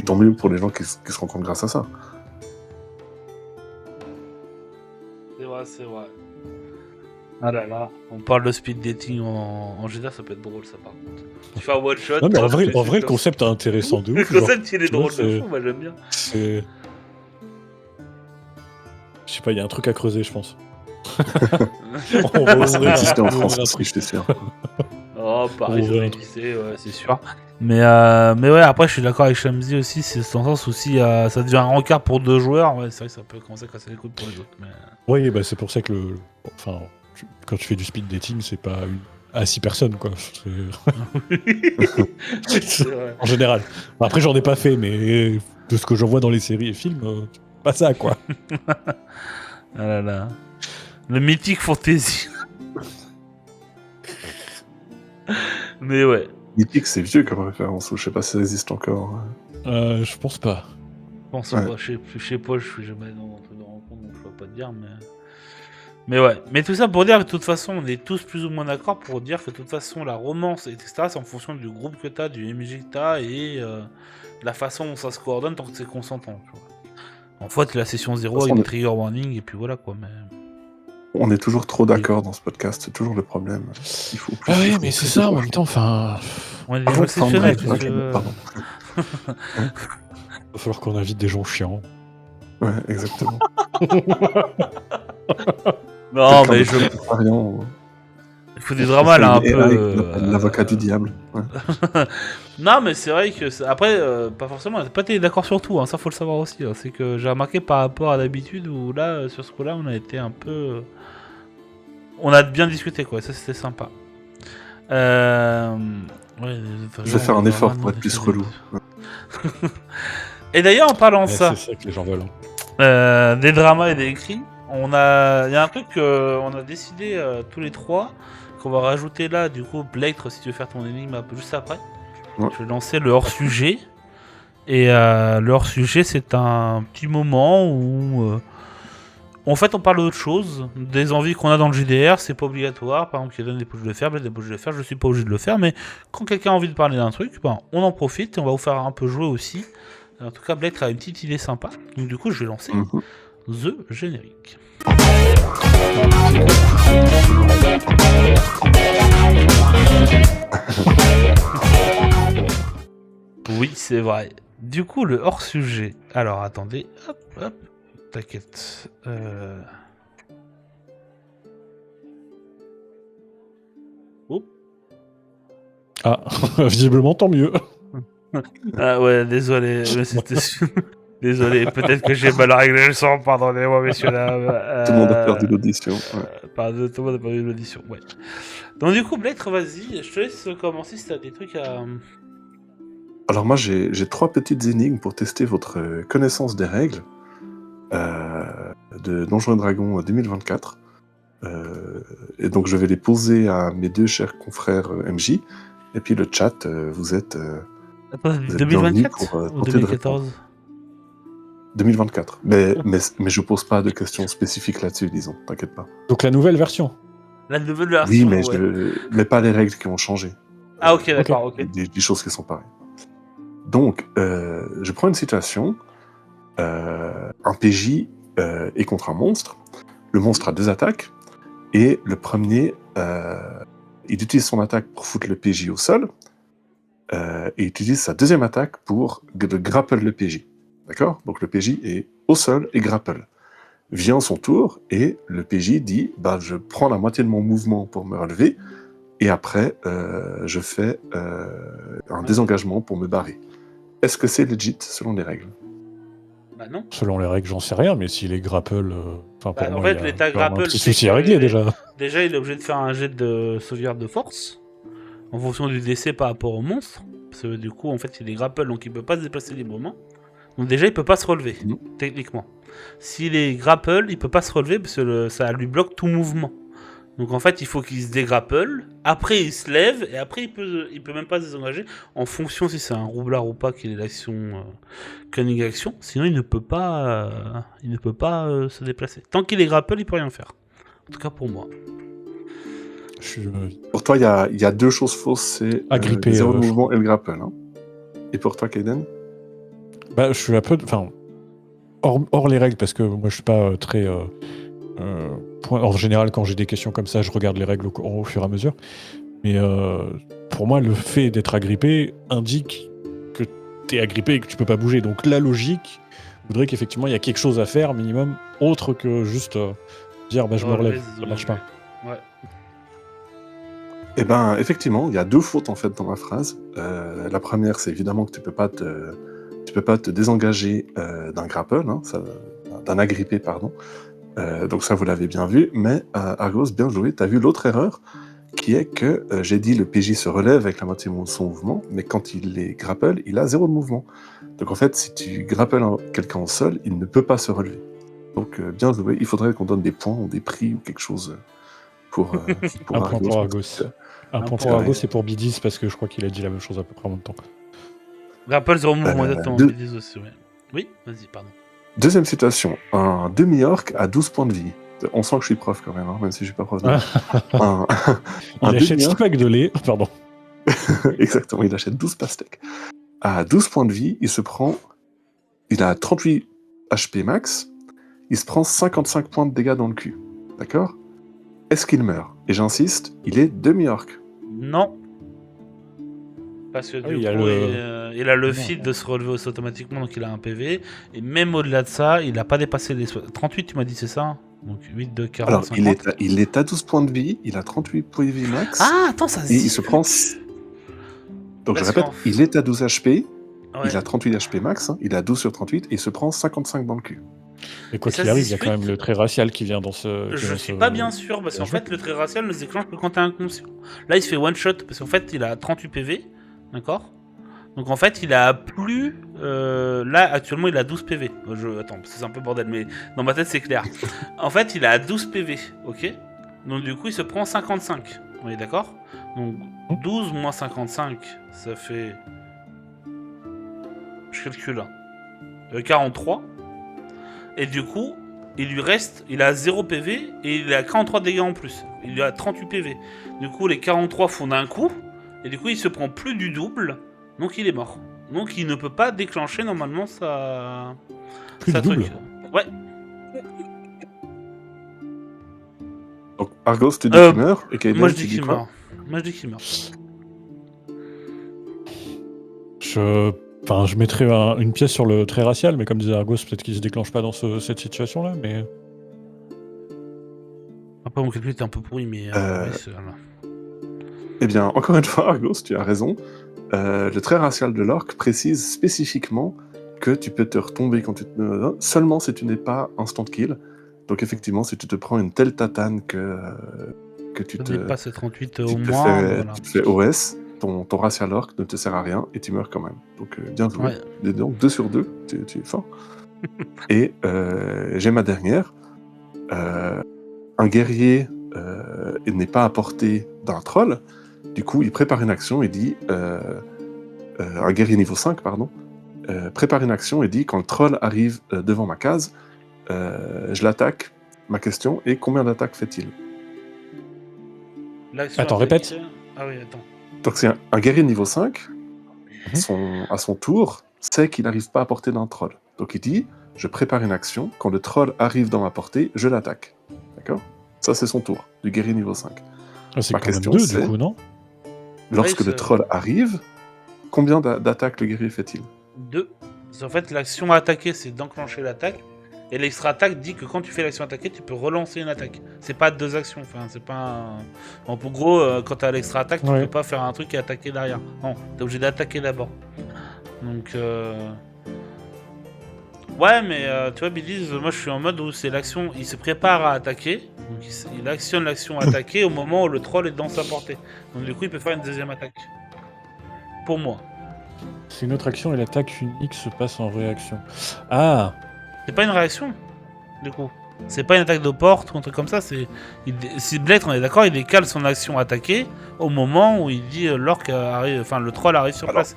tant mieux pour les gens qui se rencontrent grâce à ça. C'est vrai. Ah là là, on parle de speed dating en GTA, ça peut être drôle ça par contre. Tu fais un one shot. Non, mais en vrai, tu le fais concept est intéressant de Le ouf. genre, concept il est tu vois, drôle de fou, moi j'aime bien. c'est. Je sais pas, il y a un truc à creuser, je pense. On va Ça ouvrir existait en on va France ouvrir un aussi, truc. je suis sûr. Oh, pareil, On ça ouvre un existait, ouais, c'est sûr. Mais ouais, après je suis d'accord avec Shamsi aussi, c'est dans le sens où si ça devient un rencard pour 2 joueurs, ouais, c'est vrai que ça peut commencer à casser les couilles pour les autres. Mais... Oui, bah, c'est pour ça que enfin, quand tu fais du speed dating, c'est pas à 6 personnes, quoi. c'est vrai. En général. Après, j'en ai pas fait, mais de ce que j'en vois dans les séries et films, pas ça, quoi. Ah là là. Le mythique fantasy. Mais ouais. Mythique, c'est vieux comme référence, ou je sais pas si ça existe encore. Je pense pas. Je pense Ouais. pas, je sais pas, je suis jamais dans un truc de rencontre, donc je peux pas te dire, mais ouais. Mais tout ça pour dire que de toute façon, on est tous plus ou moins d'accord pour dire que de toute façon, la romance, etc., c'est en fonction du groupe que t'as, du MJ que t'as, et de la façon dont ça se coordonne tant que c'est consentant, tu vois. En fait, la session 0 De toute avec façon, des on est- trigger warning, et puis voilà quoi, mais... On est toujours trop d'accord dans ce podcast, c'est toujours le problème. Il faut plus. Ah il oui, faut mais c'est plus ça, de en fois. même temps, enfin... On est des Ah gens bon, exceptionnels, bref, qu'est-ce ok, que tu veux. pardon. Va falloir qu'on invite des gens chiants. Ouais, exactement. Non, Quelqu'un mais de je... très contrariant, Il faut du drama là un une peu... AI qu'on appelle l'avocat du diable. Ouais. Non, mais c'est vrai que... Après, pas forcément, on n'a pas été d'accord sur tout, hein, ça faut le savoir aussi. Hein. C'est que j'ai remarqué par rapport à d'habitude où là, sur ce coup-là, on a été un peu... On a bien discuté quoi, ça c'était sympa. Ouais, Je vais faire un effort pour être plus relou. Ouais. Et d'ailleurs, en parlant de Ouais, ça, c'est ça que les gens veulent. Hein. des dramas et des écrits, il y a un truc qu'on a décidé tous les trois, qu'on va rajouter là, du coup, Blake, si tu veux faire ton énigme un peu juste après. Ouais. Je vais lancer le hors-sujet. Et le hors-sujet, c'est un petit moment où... en fait, on parle d'autre chose, des envies qu'on a dans le JDR, c'est pas obligatoire. Par exemple, il y a des poches de le faire, des poches de le faire, je suis pas obligé de le faire, mais quand quelqu'un a envie de parler d'un truc, ben, on en profite et on va vous faire un peu jouer aussi. En tout cas, Blake a une petite idée sympa, donc du coup, je vais lancer Mhm. The Générique. Oui, c'est vrai. Du coup, le hors-sujet. Alors, attendez. Hop, hop. T'inquiète. Oh. Ah, visiblement, tant mieux. Ah ouais, désolé. Mais c'était... Désolé, peut-être que j'ai mal réglé le son. Pardonnez-moi, messieurs, dames. Tout le monde a perdu l'audition. Ouais. Pardon, tout le monde a perdu l'audition, ouais. Donc du coup, Blake, vas-y. Je te laisse commencer si t'as des trucs à... Alors moi j'ai 3 petites énigmes pour tester votre connaissance des règles de Donjons et Dragons 2024. Et donc je vais les poser à mes 2 chers confrères MJ. Et puis le chat, vous êtes Attends, vous êtes bienvenus 2024 pour ou tenter de 2014 2024. Mais je pose pas de questions spécifiques là-dessus, disons, t'inquiète pas. Donc la nouvelle version. La nouvelle version, Oui, mais ouais. mais pas les règles qui ont changé. Ah ok, d'accord, ok. Des choses qui sont pareilles. Donc, je prends une situation. Un PJ est contre un monstre. Le monstre a 2 attaques. Et le premier, il utilise son attaque pour foutre le PJ au sol. Et il utilise sa deuxième attaque pour grapple le PJ. D'accord ? Donc le PJ est au sol et grapple. Vient son tour et le PJ dit bah, je prends la moitié de mon mouvement pour me relever. Et après, je fais un désengagement pour me barrer. Est-ce que c'est legit selon les règles ? Bah non. Selon les règles, j'en sais rien, mais s'il est grapple, pour Bah, en moi, fait, il y a l'état quand même grapple, un petit c'est souci que- à régler déjà. Déjà, il est obligé de faire un jet de sauvegarde de force en fonction du décès par rapport au monstre. Parce que du coup, en fait, il est grapple, donc il peut pas se déplacer librement. Donc déjà, il peut pas se relever, techniquement. S'il est grapple, il peut pas se relever parce que ça lui bloque tout mouvement. Donc en fait, il faut qu'il se dégrapple, après il se lève, et après il peut même pas se désengager, en fonction si c'est un roublard ou pas qu'il est l'action cunning action, sinon il ne peut pas, se déplacer. Tant qu'il est grapple, il peut rien faire. En tout cas pour moi. Pour toi, il y a 2 choses fausses, c'est Agrippé, le zéro de je mouvement et le grapple. Hein. Et pour toi, Kaiden ? Bah, je suis un peu... Enfin, hors les règles, parce que moi, je suis pas très point. En général, quand j'ai des questions comme ça, je regarde les règles au fur et à mesure. Mais pour moi, le fait d'être agrippé indique que t'es agrippé et que tu peux pas bouger. Donc la logique voudrait qu'effectivement il y a quelque chose à faire minimum, autre que juste dire je me relève. Ça marche pas. Ouais. Eh ben, effectivement, il y a 2 fautes en fait dans ma phrase. La première, c'est évidemment que tu peux pas te désengager d'un grapple, d'un agrippé, pardon. Donc ça, vous l'avez bien vu. Mais Argos, bien joué. T'as vu l'autre erreur, qui est que j'ai dit le PJ se relève avec la moitié de son mouvement, mais quand il est grapple, il a 0 de mouvement. Donc en fait, si tu grapples quelqu'un au sol, il ne peut pas se relever. Donc bien joué. Il faudrait qu'on donne des points ou des prix ou quelque chose pour Un point pour Argos. Un point pour Argos et pour Bidis parce que je crois qu'il a dit la même chose à peu près en même temps. Rappel 0 mouvement, exactement. Bidis aussi, ouais. Oui, vas-y, pardon. Deuxième situation, un demi-orc à 12 points de vie. On sent que je suis prof quand même, même si je suis pas prof. Il achète 6 packs de lait, pardon. Exactement, il achète 12 pastèques. À 12 points de vie, il a 38 HP max, il se prend 55 points de dégâts dans le cul. D'accord ? Est-ce qu'il meurt ? Et j'insiste, il est demi-orc. Non. Parce que du coup, il a le feed de se relever aussi automatiquement, donc il a un PV. Et même au-delà de ça, il n'a pas dépassé les 38, tu m'as dit, c'est ça ? Donc 8 de 40, alors, 50. il est à 12 points de vie, il a 38 points de vie max. Ah, attends, ça se et il se prend... Donc je répète, il est à 12 HP, il a 38 HP max, il a 12 sur 38, et il se prend 55 dans le cul. Et quoi qu'il arrive, il y a quand même le trait racial qui vient dans ce... Je suis pas bien sûr, parce qu'en fait, le trait racial ne se déclenche que quand t'es inconscient. Là, il se fait one-shot, parce qu'en fait, il a 38 PV, d'accord ? Donc en fait, il a plus... là, actuellement, il a 12 PV. Attends, c'est un peu bordel, mais dans ma tête, c'est clair. En fait, il a 12 PV, ok ? Donc du coup, il se prend 55. On est d'accord ? Donc 12 moins 55, ça fait... Je calcule. 43. Et du coup, il a 0 PV et il a 43 dégâts en plus. Il a 38 PV. Du coup, les 43 font d'un coup. Et du coup, il se prend plus du double. Donc il est mort. Donc il ne peut pas déclencher normalement sa double. truc. Ouais. Donc Argos te dit qu'il meurt, et Kaiden, moi je dis qu'il meurt. Moi je dis qu'il meurt. Je mettrais une pièce sur le trait racial, mais comme disait Argos, peut-être qu'il se déclenche pas dans cette situation-là, mais... Après mon calcul était un peu pourri, mais... Eh bien, encore une fois, Argos, tu as raison. Le trait racial de l'orc précise spécifiquement que tu peux te retomber quand tu te... seulement si tu n'es pas instant kill. Donc effectivement, si tu te prends une telle tatane que tu te... pas ce 38 au tu moins. tu te fais OS, ton racial orc ne te sert à rien et tu meurs quand même. Donc bien joué. Ouais. Donc 2 sur 2, tu es fort. Et j'ai ma dernière. Un guerrier n'est pas à portée d'un troll. Du coup, il prépare une action et dit... un guerrier niveau 5, pardon. Prépare une action et dit, quand le troll arrive devant ma case, je l'attaque. Ma question est, combien d'attaques fait-il ? Attends, répète. Ah oui, attends. Donc c'est un guerrier niveau 5, à son tour, sait qu'il n'arrive pas à portée d'un troll. Donc il dit, je prépare une action, quand le troll arrive dans ma portée, je l'attaque. D'accord ? Ça, c'est son tour, du guerrier niveau 5. Ah, c'est quand même 2, du coup, non ? Lorsque le troll arrive, combien d'attaques le guerrier fait-il ? 2. En fait, l'action à attaquer, c'est d'enclencher l'attaque. Et l'extra attaque dit que quand tu fais l'action attaquer, tu peux relancer une attaque. C'est pas 2 actions. Enfin, c'est pas. En gros, quand t'as l'extra attaque, tu peux pas faire un truc et attaquer derrière. Non, t'es obligé d'attaquer d'abord. Donc. Ouais, mais tu vois, Billy, moi je suis en mode où c'est l'action. Il se prépare à attaquer. Donc il actionne l'action à attaquer au moment où le troll est dans sa portée. Donc du coup, il peut faire une deuxième attaque. Pour moi. C'est une autre action et l'attaque unique se passe en réaction. Ah! C'est pas une réaction, du coup. C'est pas une attaque de porte ou un truc comme ça. Si Blade, on est d'accord, il décale son action attaquée au moment où il dit l'orc arrive, enfin le troll arrive sur place.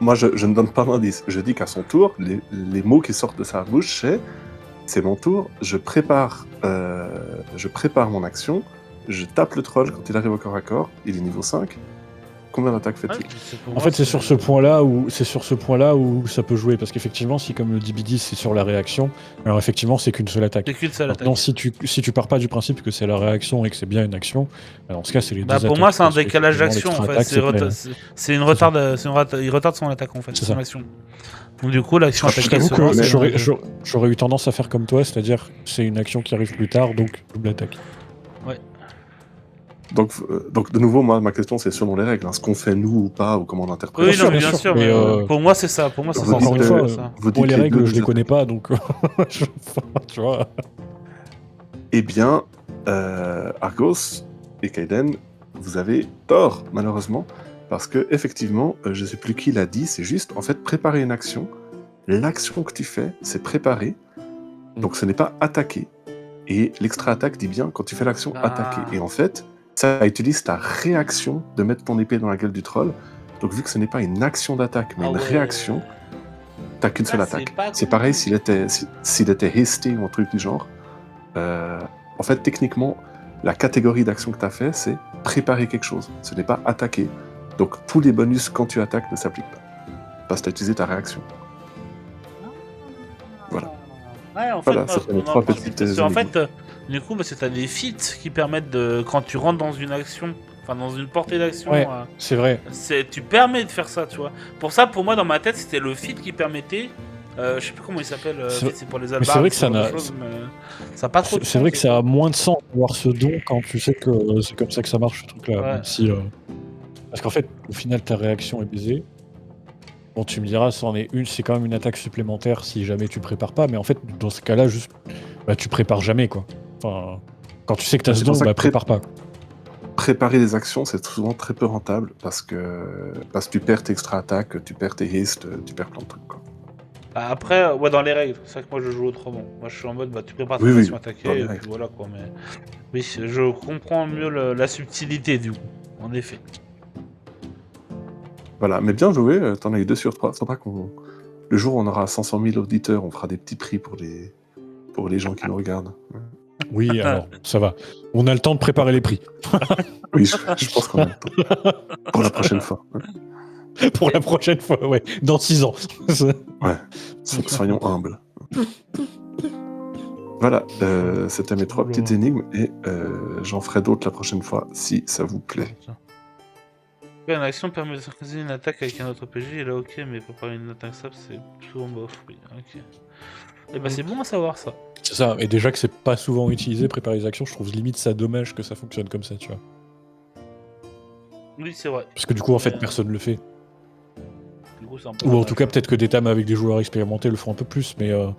Moi, je ne donne pas d'indice. Je dis qu'à son tour, les mots qui sortent de sa bouche, c'est mon tour. Je prépare mon action. Je tape le troll quand il arrive au corps à corps. Il est niveau 5. Combien d'attaques fait-il? En fait, c'est sur ce point-là où ça peut jouer, parce qu'effectivement, si comme le DB10 c'est sur la réaction, alors effectivement c'est qu'une seule attaque. C'est qu'une seule attaque. Non, si tu pars pas du principe que c'est la réaction et que c'est bien une action, alors dans ce cas c'est les deux Bah attaques. pour moi c'est un parce que décalage effectivement, d'action en fait, l'extra-attaque, c'est une retard, il retarde son attaque en fait, C'est son ça. action. Donc du coup l'action Je attaquée t'avoue se que lance, j'aurais eu tendance à faire comme toi, c'est-à-dire c'est une action qui arrive plus tard, donc double attaque. Donc de nouveau, moi, ma question, c'est selon les règles. Ce qu'on fait nous ou pas, ou comment on interprète. Oui, non, bien bien sûr, sûr, mais, mais pour moi c'est ça, vous Encore dites, une fois, ça. vous dites moi les règles deux je les attaques. connais pas, donc tu vois. Eh bien, Argos et Kaiden, vous avez tort, malheureusement, parce que effectivement, je sais plus qui l'a dit, c'est juste, en fait, préparer une action. L'action que tu fais, c'est préparer. Donc ce n'est pas attaquer. Et l'extra-attaque dit bien quand tu fais l'action attaquer. Et en fait, ça utilise ta réaction de mettre ton épée dans la gueule du troll. Donc vu que ce n'est pas une action d'attaque, mais une réaction, t'as qu'une seule attaque. C'est pareil s'il était hasté ou un truc du genre. En fait, techniquement, la catégorie d'action que tu as fait, c'est préparer quelque chose. Ce n'est pas attaquer. Donc tous les bonus quand tu attaques ne s'appliquent pas. Parce que tu as utilisé ta réaction. Voilà. Ouais, en fait, Voilà, moi, c'était mes on en trois parle petites parce qu'en énigmes. fait, du coup, parce que t'as des feats qui permettent de, quand tu rentres dans une action, enfin dans une portée d'action, Ouais, c'est vrai. tu permets de faire ça, tu vois. Pour ça, pour moi, dans ma tête, c'était le feat qui permettait. Je sais plus comment il s'appelle. C'est pour les albards. c'est vrai que ça ce genre de n'a- choses, mais ça a pas trop. C'est vrai que ça a moins de sens d'avoir ce don quand tu sais que c'est comme ça que ça marche ce truc-là. Ouais. Même si, parce qu'en fait, au final, ta réaction est baisée. Bon, tu me diras, c'en est une, c'est quand même une attaque supplémentaire si jamais tu prépares pas, mais en fait, dans ce cas-là, juste, bah, tu prépares jamais, quoi. Enfin, quand tu sais que t'as ce C'est don, pour ça bah, que prépare pas. Préparer des actions, c'est souvent très peu rentable parce que tu perds tes extra-attaques, tu perds tes hastes, tu perds plein de trucs. Quoi. Bah, après, ouais, dans les règles, c'est vrai que moi je joue autrement. Moi je suis en mode, bah tu prépares ta Oui, oui, action dans attaquée, les et règles. puis voilà quoi. Mais oui, je comprends mieux la subtilité du coup, en effet. Voilà, mais bien joué, t'en as eu 2 sur 3. Faudra qu'on... Le jour où on aura 500 000 auditeurs, on fera des petits prix pour les gens qui nous regardent. Ouais. Oui, alors, ça va. On a le temps de préparer les prix. Oui, je pense qu'on a le temps. Pour la prochaine fois. Ouais. Pour la prochaine fois, ouais. Dans 6 ans. Soyons humbles. Voilà, c'était mes 3 petites énigmes et j'en ferai d'autres la prochaine fois si ça vous plaît. Une action permet de synchroniser une attaque avec un autre PJ, et là ok, mais préparer une attaque sable, c'est souvent bof, oui, ok. Et bah c'est bon à savoir ça. C'est ça, et déjà que c'est pas souvent utilisé, préparer les actions, je trouve limite ça dommage que ça fonctionne comme ça, tu vois. Oui, c'est vrai. Parce que du coup, en fait, personne le fait. Du coup, c'est un peu Ou en dommage. tout cas, peut-être que des tames avec des joueurs expérimentés le font un peu plus, mais moi,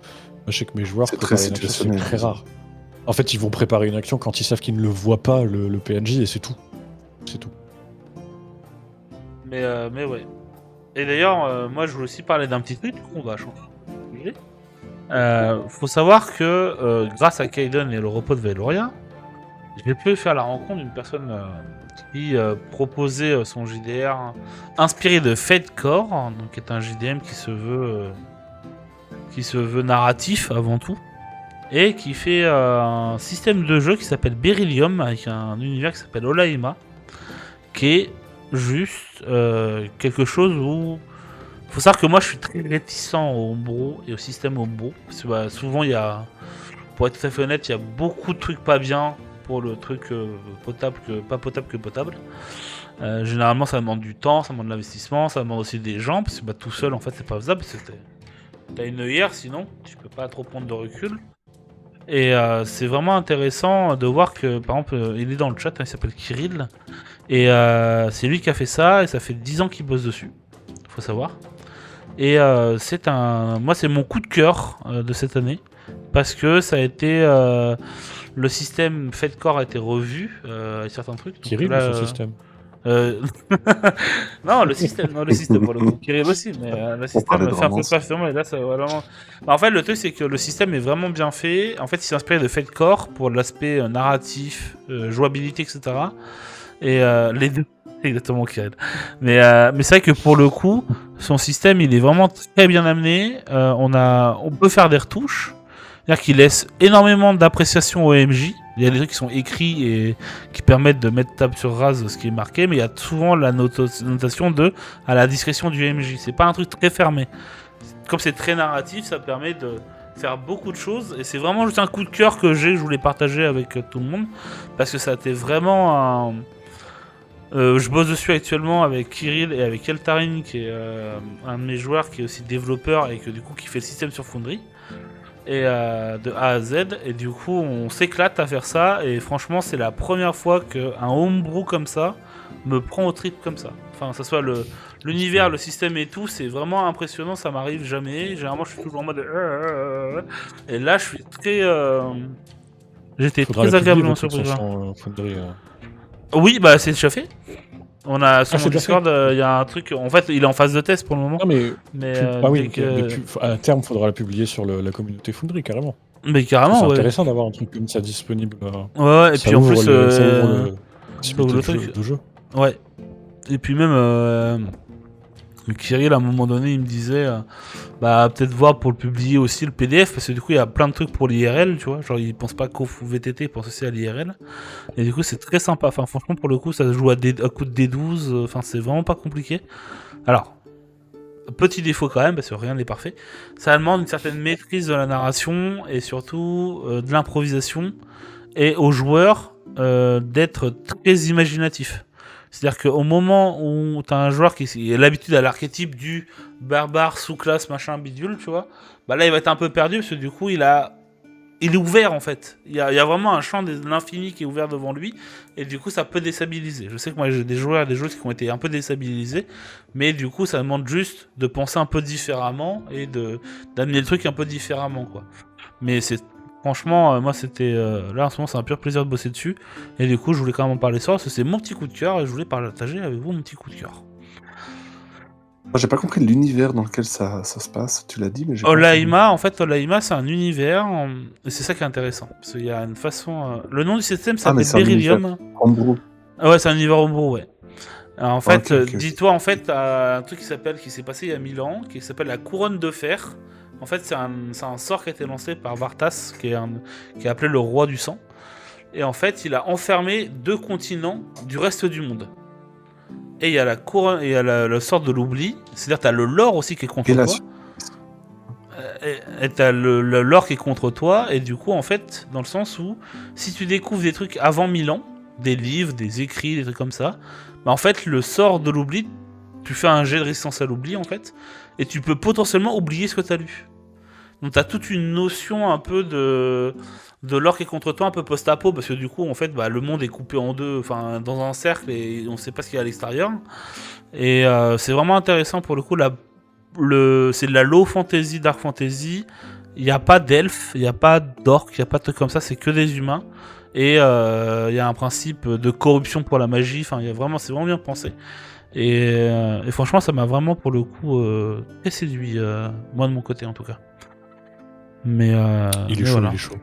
je sais que mes joueurs C'est préparent très une action, c'est situationnel. très rare. En fait, ils vont préparer une action quand ils savent qu'ils ne le voient pas, le PNJ, et c'est tout. C'est tout. Mais ouais. Et d'ailleurs, moi je voulais aussi parler d'un petit truc, du coup on va changer. Faut savoir que grâce à Kaiden et le repos de Veloria, j'ai pu faire la rencontre d'une personne qui proposait son JDR inspiré de Fate Core, donc qui est un JDM qui se veut narratif avant tout, et qui fait un système de jeu qui s'appelle Beryllium avec un univers qui s'appelle Olaima, qui est juste quelque chose où faut savoir que moi je suis très réticent au Hombro et au système Hombro parce que bah, souvent il y a, pour être tout à fait honnête, il y a beaucoup de trucs pas bien pour le truc potable que pas potable que potable. Généralement ça demande du temps, ça demande de l'investissement, ça demande aussi des gens parce que bah, tout seul en fait c'est pas faisable parce que t'as une œillère sinon tu peux pas trop prendre de recul. Et c'est vraiment intéressant de voir que par exemple il est dans le chat, il s'appelle Kirill. Et c'est lui qui a fait ça, et ça fait 10 ans qu'il bosse dessus, faut savoir. Et moi c'est mon coup de cœur de cette année, parce que ça a été le système Fate Core a été revu avec certains trucs. Kirill là, ou son système non, le système pour le coup. Kirill aussi, mais le système parlait de fait un peu romance. pas vraiment. Et là, ça vraiment. Bah, en fait, le truc c'est que le système est vraiment bien fait. En fait, il s'est inspiré de Fate Core pour l'aspect narratif, jouabilité, etc. Et les deux, exactement Kirill. Mais c'est vrai que pour le coup, son système il est vraiment très bien amené. On peut faire des retouches, C'est-à-dire qu'il laisse énormément d'appréciation au MJ. Il y a des trucs qui sont écrits et qui permettent de mettre table sur rase ce qui est marqué, mais il y a souvent la notation de à la discrétion du MJ. C'est pas un truc très fermé. Comme c'est très narratif, ça permet de faire beaucoup de choses, et c'est vraiment juste un coup de cœur que je voulais partager avec tout le monde, parce que ça a été vraiment un... je bosse dessus actuellement avec Kirill et avec Eltarin, qui est un de mes joueurs, qui est aussi développeur, et que du coup qui fait le système sur Foundry, et de A à Z, et du coup on s'éclate à faire ça, et franchement c'est la première fois qu'un homebrew comme ça me prend au trip comme ça. Enfin, que ce soit l'univers, le système et tout, c'est vraiment impressionnant, ça m'arrive jamais. Généralement, je suis toujours en mode. Et là, je suis très. J'étais très agréablement surpris. Oui, bah, c'est déjà fait. On a sur mon Discord, il y a un truc. En fait, il est en phase de test pour le moment. Non, mais. mais à terme, il faudra la publier sur la communauté Foundry, carrément. Mais carrément, c'est ouais. intéressant d'avoir un truc comme ça disponible. Ouais, et puis en plus. Ça ouvre le truc de jeu. Ouais. Et puis même, Kirill, à un moment donné, il me disait, bah peut-être voir pour le publier aussi le PDF, parce que du coup, il y a plein de trucs pour l'IRL, tu vois. Genre, il pense pas qu'au VTT, il pense aussi à l'IRL. Et du coup, c'est très sympa. Enfin, franchement, pour le coup, ça se joue à coup de D12. Enfin, c'est vraiment pas compliqué. Alors, petit défaut quand même, parce que rien n'est parfait. Ça demande une certaine maîtrise de la narration et surtout de l'improvisation. Et aux joueurs d'être très imaginatifs. C'est-à-dire qu'au moment où tu as un joueur qui a l'habitude à l'archétype du barbare, sous-classe, machin, bidule, tu vois, bah là il va être un peu perdu parce que du coup il est ouvert en fait. Il y a vraiment un champ de l'infini qui est ouvert devant lui et du coup ça peut déstabiliser. Je sais que moi j'ai des joueurs et des joueuses qui ont été un peu déstabilisés, mais du coup ça demande juste de penser un peu différemment et d'amener le truc un peu différemment, quoi. Mais franchement, moi c'était... là en ce moment c'est un pur plaisir de bosser dessus. Et du coup je voulais quand même en parler ça parce que c'est mon petit coup de cœur et je voulais partager avec vous mon petit coup de cœur. Moi j'ai pas compris l'univers dans lequel ça se passe, tu l'as dit mais j'ai Olaima, en fait Olaima c'est un univers et c'est ça qui est intéressant. Parce qu'il y a une façon... Le nom du système s'appelle Beryllium. Ouais, c'est un univers homebrew, ouais. Alors, en fait, dis-toi en fait un truc qui s'est passé il y a 1000 ans, qui s'appelle la couronne de fer. En fait, c'est un sort qui a été lancé par Vartas, qui est appelé le roi du sang. Et en fait, il a enfermé 2 continents du reste du monde. Et il y a la couronne, et il y a le sort de l'oubli. C'est-à-dire, t'as le lore aussi qui est contre toi. Et t'as le lore qui est contre toi. Et du coup, en fait, dans le sens où, si tu découvres des trucs avant 1000 ans, des livres, des écrits, des trucs comme ça, bah en fait, le sort de l'oubli, tu fais un jet de résistance à l'oubli, en fait. Et tu peux potentiellement oublier ce que t'as lu. Donc t'as toute une notion un peu de l'or qui est contre toi, un peu post-apo, parce que du coup, en fait, bah, le monde est coupé en deux, enfin, dans un cercle, et on sait pas ce qu'il y a à l'extérieur. Et c'est vraiment intéressant pour le coup, c'est de la low fantasy, dark fantasy. Il n'y a pas d'elfes, il n'y a pas d'orques, il n'y a pas de trucs comme ça, c'est que des humains. Et il y a un principe de corruption pour la magie, enfin, c'est vraiment bien pensé. Et franchement, ça m'a vraiment, pour le coup, très séduit, moi de mon côté en tout cas. Mais il est chaud, voilà. Il est chaud.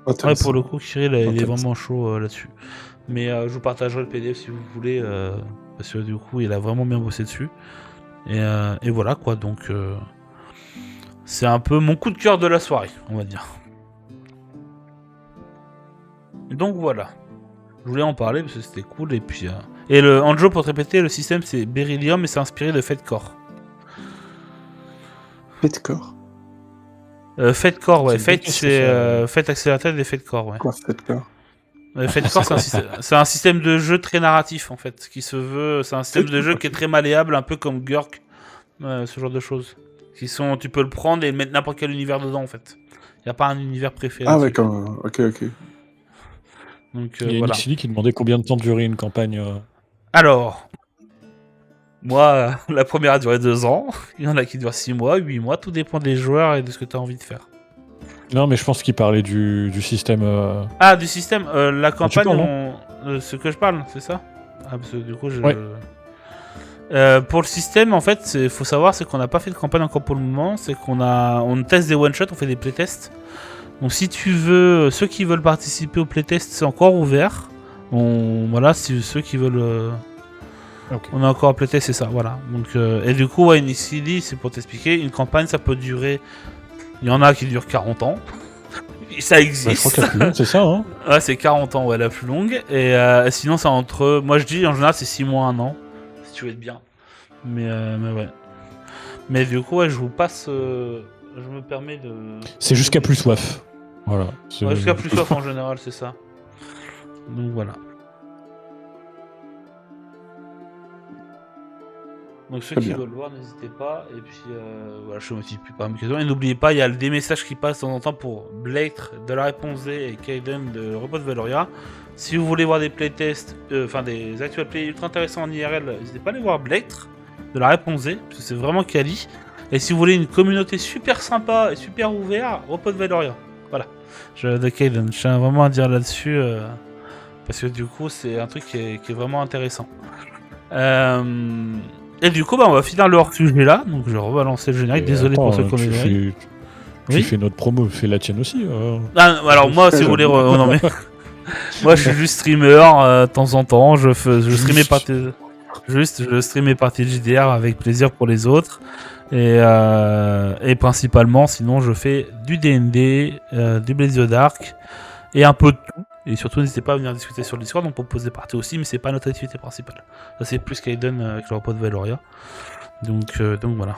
Ouais, pour le coup, Kirill, il est vraiment chaud là-dessus. Mais je vous partagerai le PDF si vous voulez, parce que du coup, il a vraiment bien bossé dessus. Et voilà quoi, donc c'est un peu mon coup de cœur de la soirée, on va dire. Et donc voilà. Je voulais en parler parce que c'était cool et puis... Et Anjo, pour te répéter, le système c'est Beryllium et c'est inspiré de Fatecore. Fatecore Fatecore, ouais. Fate, c'est Fate Accelerated et Fatecore, ouais. Quoi, Fatecore Fatecore, c'est un système de jeu très narratif, en fait, qui se veut... C'est un système de jeu qui est très malléable, un peu comme Gurk, ce genre de choses. Tu peux le prendre et mettre n'importe quel univers dedans, en fait. Il n'y a pas un univers préféré. Ah ouais, ok. Donc, il y a voilà. Nixili qui demandait combien de temps durait une campagne. Alors, moi, la première a duré 2 ans. Il y en a qui durent 6 mois, 8 mois. Tout dépend des joueurs et de ce que tu as envie de faire. Non, mais je pense qu'il parlait du système. Ah, du système. La campagne, parles, ce que je parle, c'est ça? Ah, parce que du coup, Ouais. pour le système, en fait, faut savoir, c'est qu'on n'a pas fait de campagne encore pour le moment. C'est on teste des one-shots, on fait des playtests. Donc si tu veux, ceux qui veulent participer au playtest, c'est encore ouvert. Voilà, si ceux qui veulent... Okay. On a encore un playtest, c'est ça, voilà. Donc, et du coup, ouais, ici, c'est pour t'expliquer, une campagne, ça peut durer... Il y en a qui durent 40 ans. Ça Bah, je existe. crois que la plus longue, c'est ça, hein. Ouais, c'est 40 ans, ouais, la plus longue. Et sinon, c'est entre. Moi, je dis en général, c'est 6 mois, 1 an. Si tu veux être bien. Mais ouais. Mais du coup, ouais, je vous passe. Je me permets de. C'est jusqu'à plus soif. Voilà. Ouais, jusqu'à plus soif en général, c'est ça. Donc voilà. Donc ceux Très qui bien. veulent voir, n'hésitez pas. Et puis voilà, je ne motive plus par mes questions. Et n'oubliez pas, il y a des messages qui passent de temps en temps pour Blake de la réponse D et Kaiden de Repos de Valoria. Si vous voulez voir des playtests, enfin des actual plays ultra intéressants en IRL, n'hésitez pas à aller voir Blake de la réponse D, parce que c'est vraiment quali. Et si vous voulez une communauté super sympa et super ouverte, Repos de Valoria. Voilà. De Kaiden. Je tiens vraiment à dire là-dessus. Parce que du coup, c'est un truc qui est vraiment intéressant. Et du coup, on va finir le hors-sujet là. Donc, je vais rebalancer le générique. Désolé pour ceux qui ont tu les oreilles. Tu Oui. fais notre promo, fais la tienne aussi. Ah, alors, moi, si vous voulez. Oh, non, mais. Moi, je suis juste streamer de temps en temps. Je stream mes parties. Je stream mes parties de JDR avec plaisir pour les autres. Et principalement, sinon, je fais du DND, du Blaze of the Dark et un peu de tout. Et surtout, n'hésitez pas à venir discuter sur le Discord, on propose des parties aussi, mais c'est pas notre activité principale. Ça, c'est plus Kaiden avec le repos de Valoria. Donc voilà.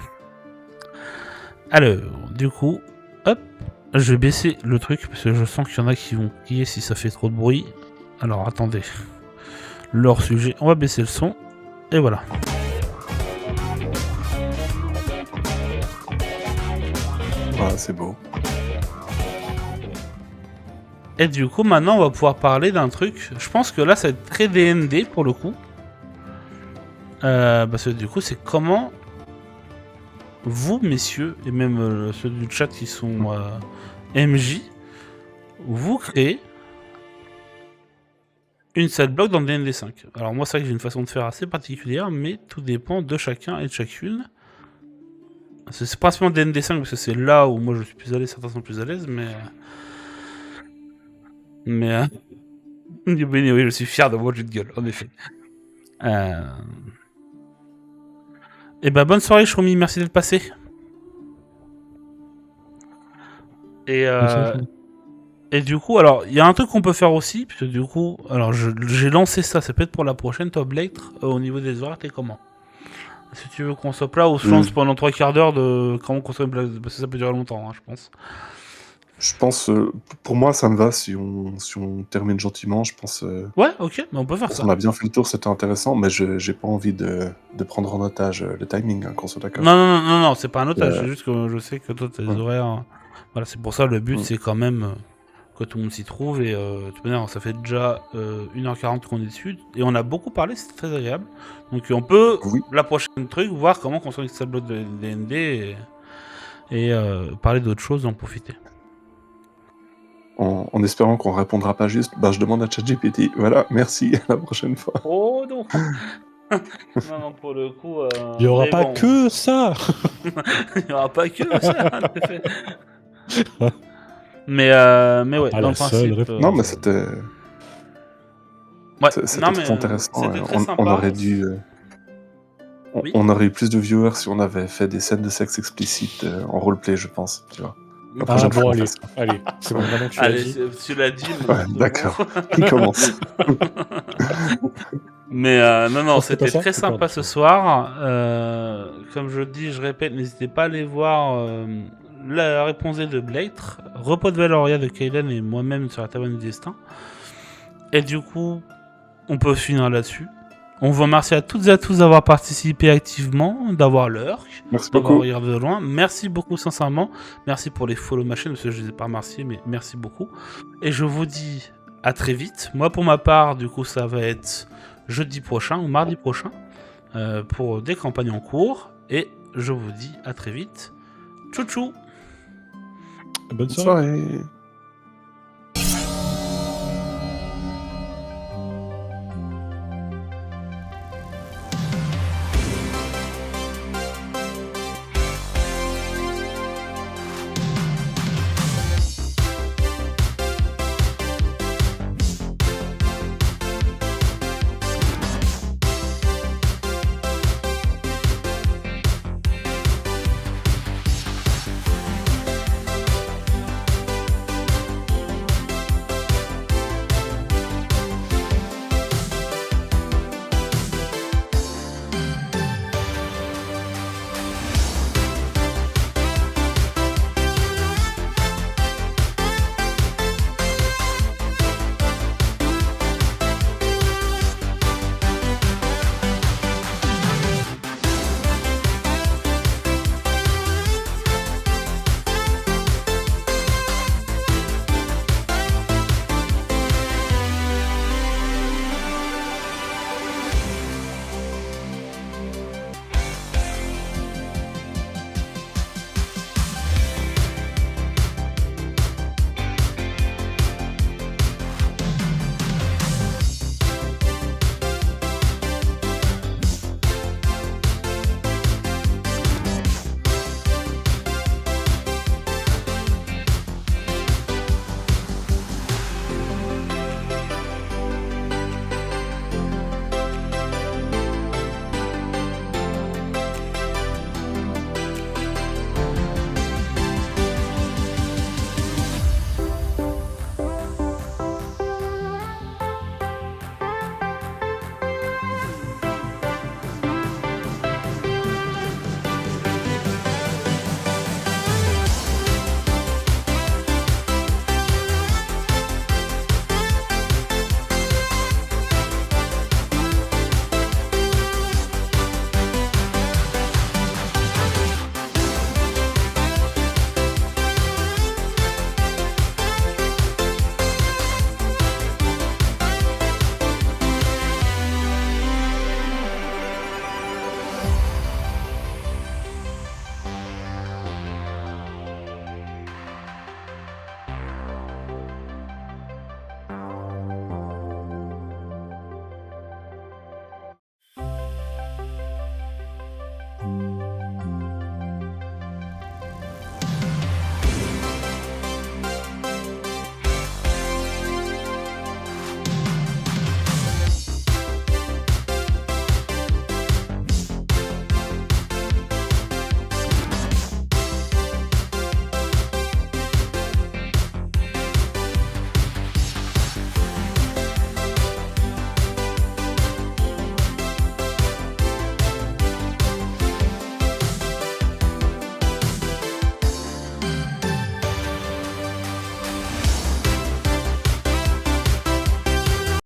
Alors, du coup, hop, je vais baisser le truc parce que je sens qu'il y en a qui vont crier si ça fait trop de bruit. Alors, attendez. Leur sujet, on va baisser le son. Et voilà. Voilà, c'est beau. Et du coup, maintenant, on va pouvoir parler d'un truc. Je pense que là, ça va être très DND pour le coup. Parce que du coup, c'est comment vous, messieurs, et même ceux du chat qui sont MJ, vous créez une set block dans DND 5. Alors moi, c'est vrai que j'ai une façon de faire assez particulière, mais tout dépend de chacun et de chacune. C'est principalement DND 5 parce que c'est là où moi je suis plus à l'aise, certains sont plus à l'aise, mais oui, je suis fier de mon jeu de gueule, en effet. Et bah bonne soirée Shromi, merci d'être passé. Et du coup, alors, il y a un truc qu'on peut faire aussi, puisque du coup, alors j'ai lancé ça peut être pour la prochaine, toi Blake, au niveau des horaires, t'es comment? Si tu veux qu'on soit là, ou se lance pendant 3 quarts d'heure de comment construire une place, parce que ça peut durer longtemps, hein, je pense. Je pense, pour moi, ça me va si on termine gentiment. Je pense Ouais, ok, mais on peut faire ça. on a bien fait le tour, c'était intéressant, mais j'ai pas envie de prendre en otage le timing, hein, qu'on soit d'accord. Non, c'est pas un otage, c'est juste que je sais que toi t'as des horaires. Voilà, c'est pour ça le but c'est quand même que tout le monde s'y trouve. Et de toute manière, ça fait déjà 1h40 qu'on est dessus. Et on a beaucoup parlé, c'est très agréable. Donc on peut, la prochaine truc, voir comment construire une salle bloc de DND et parler d'autres choses, en profiter. En espérant qu'on répondra pas juste, bah je demande à ChatGPT. Voilà, merci, à la prochaine fois. Oh non. Non, pour le coup... Il n'y aura pas que ça. Il n'y aura pas que ça, en effet. Mais ouais, pas dans la le seule principe... Non, mais c'était... Ouais, c'était non, très intéressant. c'était très sympa. On aurait dû... Oui. On aurait eu plus de viewers si on avait fait des scènes de sexe explicites en roleplay, je pense, tu vois. La prochaine fois, on fait ça. allez, c'est bon, maintenant que tu l'as Allez, dit. tu l'as dit. Ouais, d'accord. Qui commence? Mais non, c'est pas c'était ça, très c'est pas sympa ça. ce soir. Comme je dis, je répète, n'hésitez pas à aller voir la réponse de Blake, Repos de Valoria de Kaiden et moi-même sur la taverne du destin. Et du coup, on peut finir là-dessus. On vous remercie à toutes et à tous d'avoir participé activement, d'avoir l'heure, Merci d'avoir beaucoup. regardé de loin. Merci beaucoup sincèrement. Merci pour les follow ma chaîne, parce que je ne les ai pas remerciés, mais merci beaucoup. Et je vous dis à très vite. Moi pour ma part, du coup ça va être jeudi prochain ou mardi prochain pour des campagnes en cours. Et je vous dis à très vite. Tchou tchou. Bonne soirée. Bonne soirée.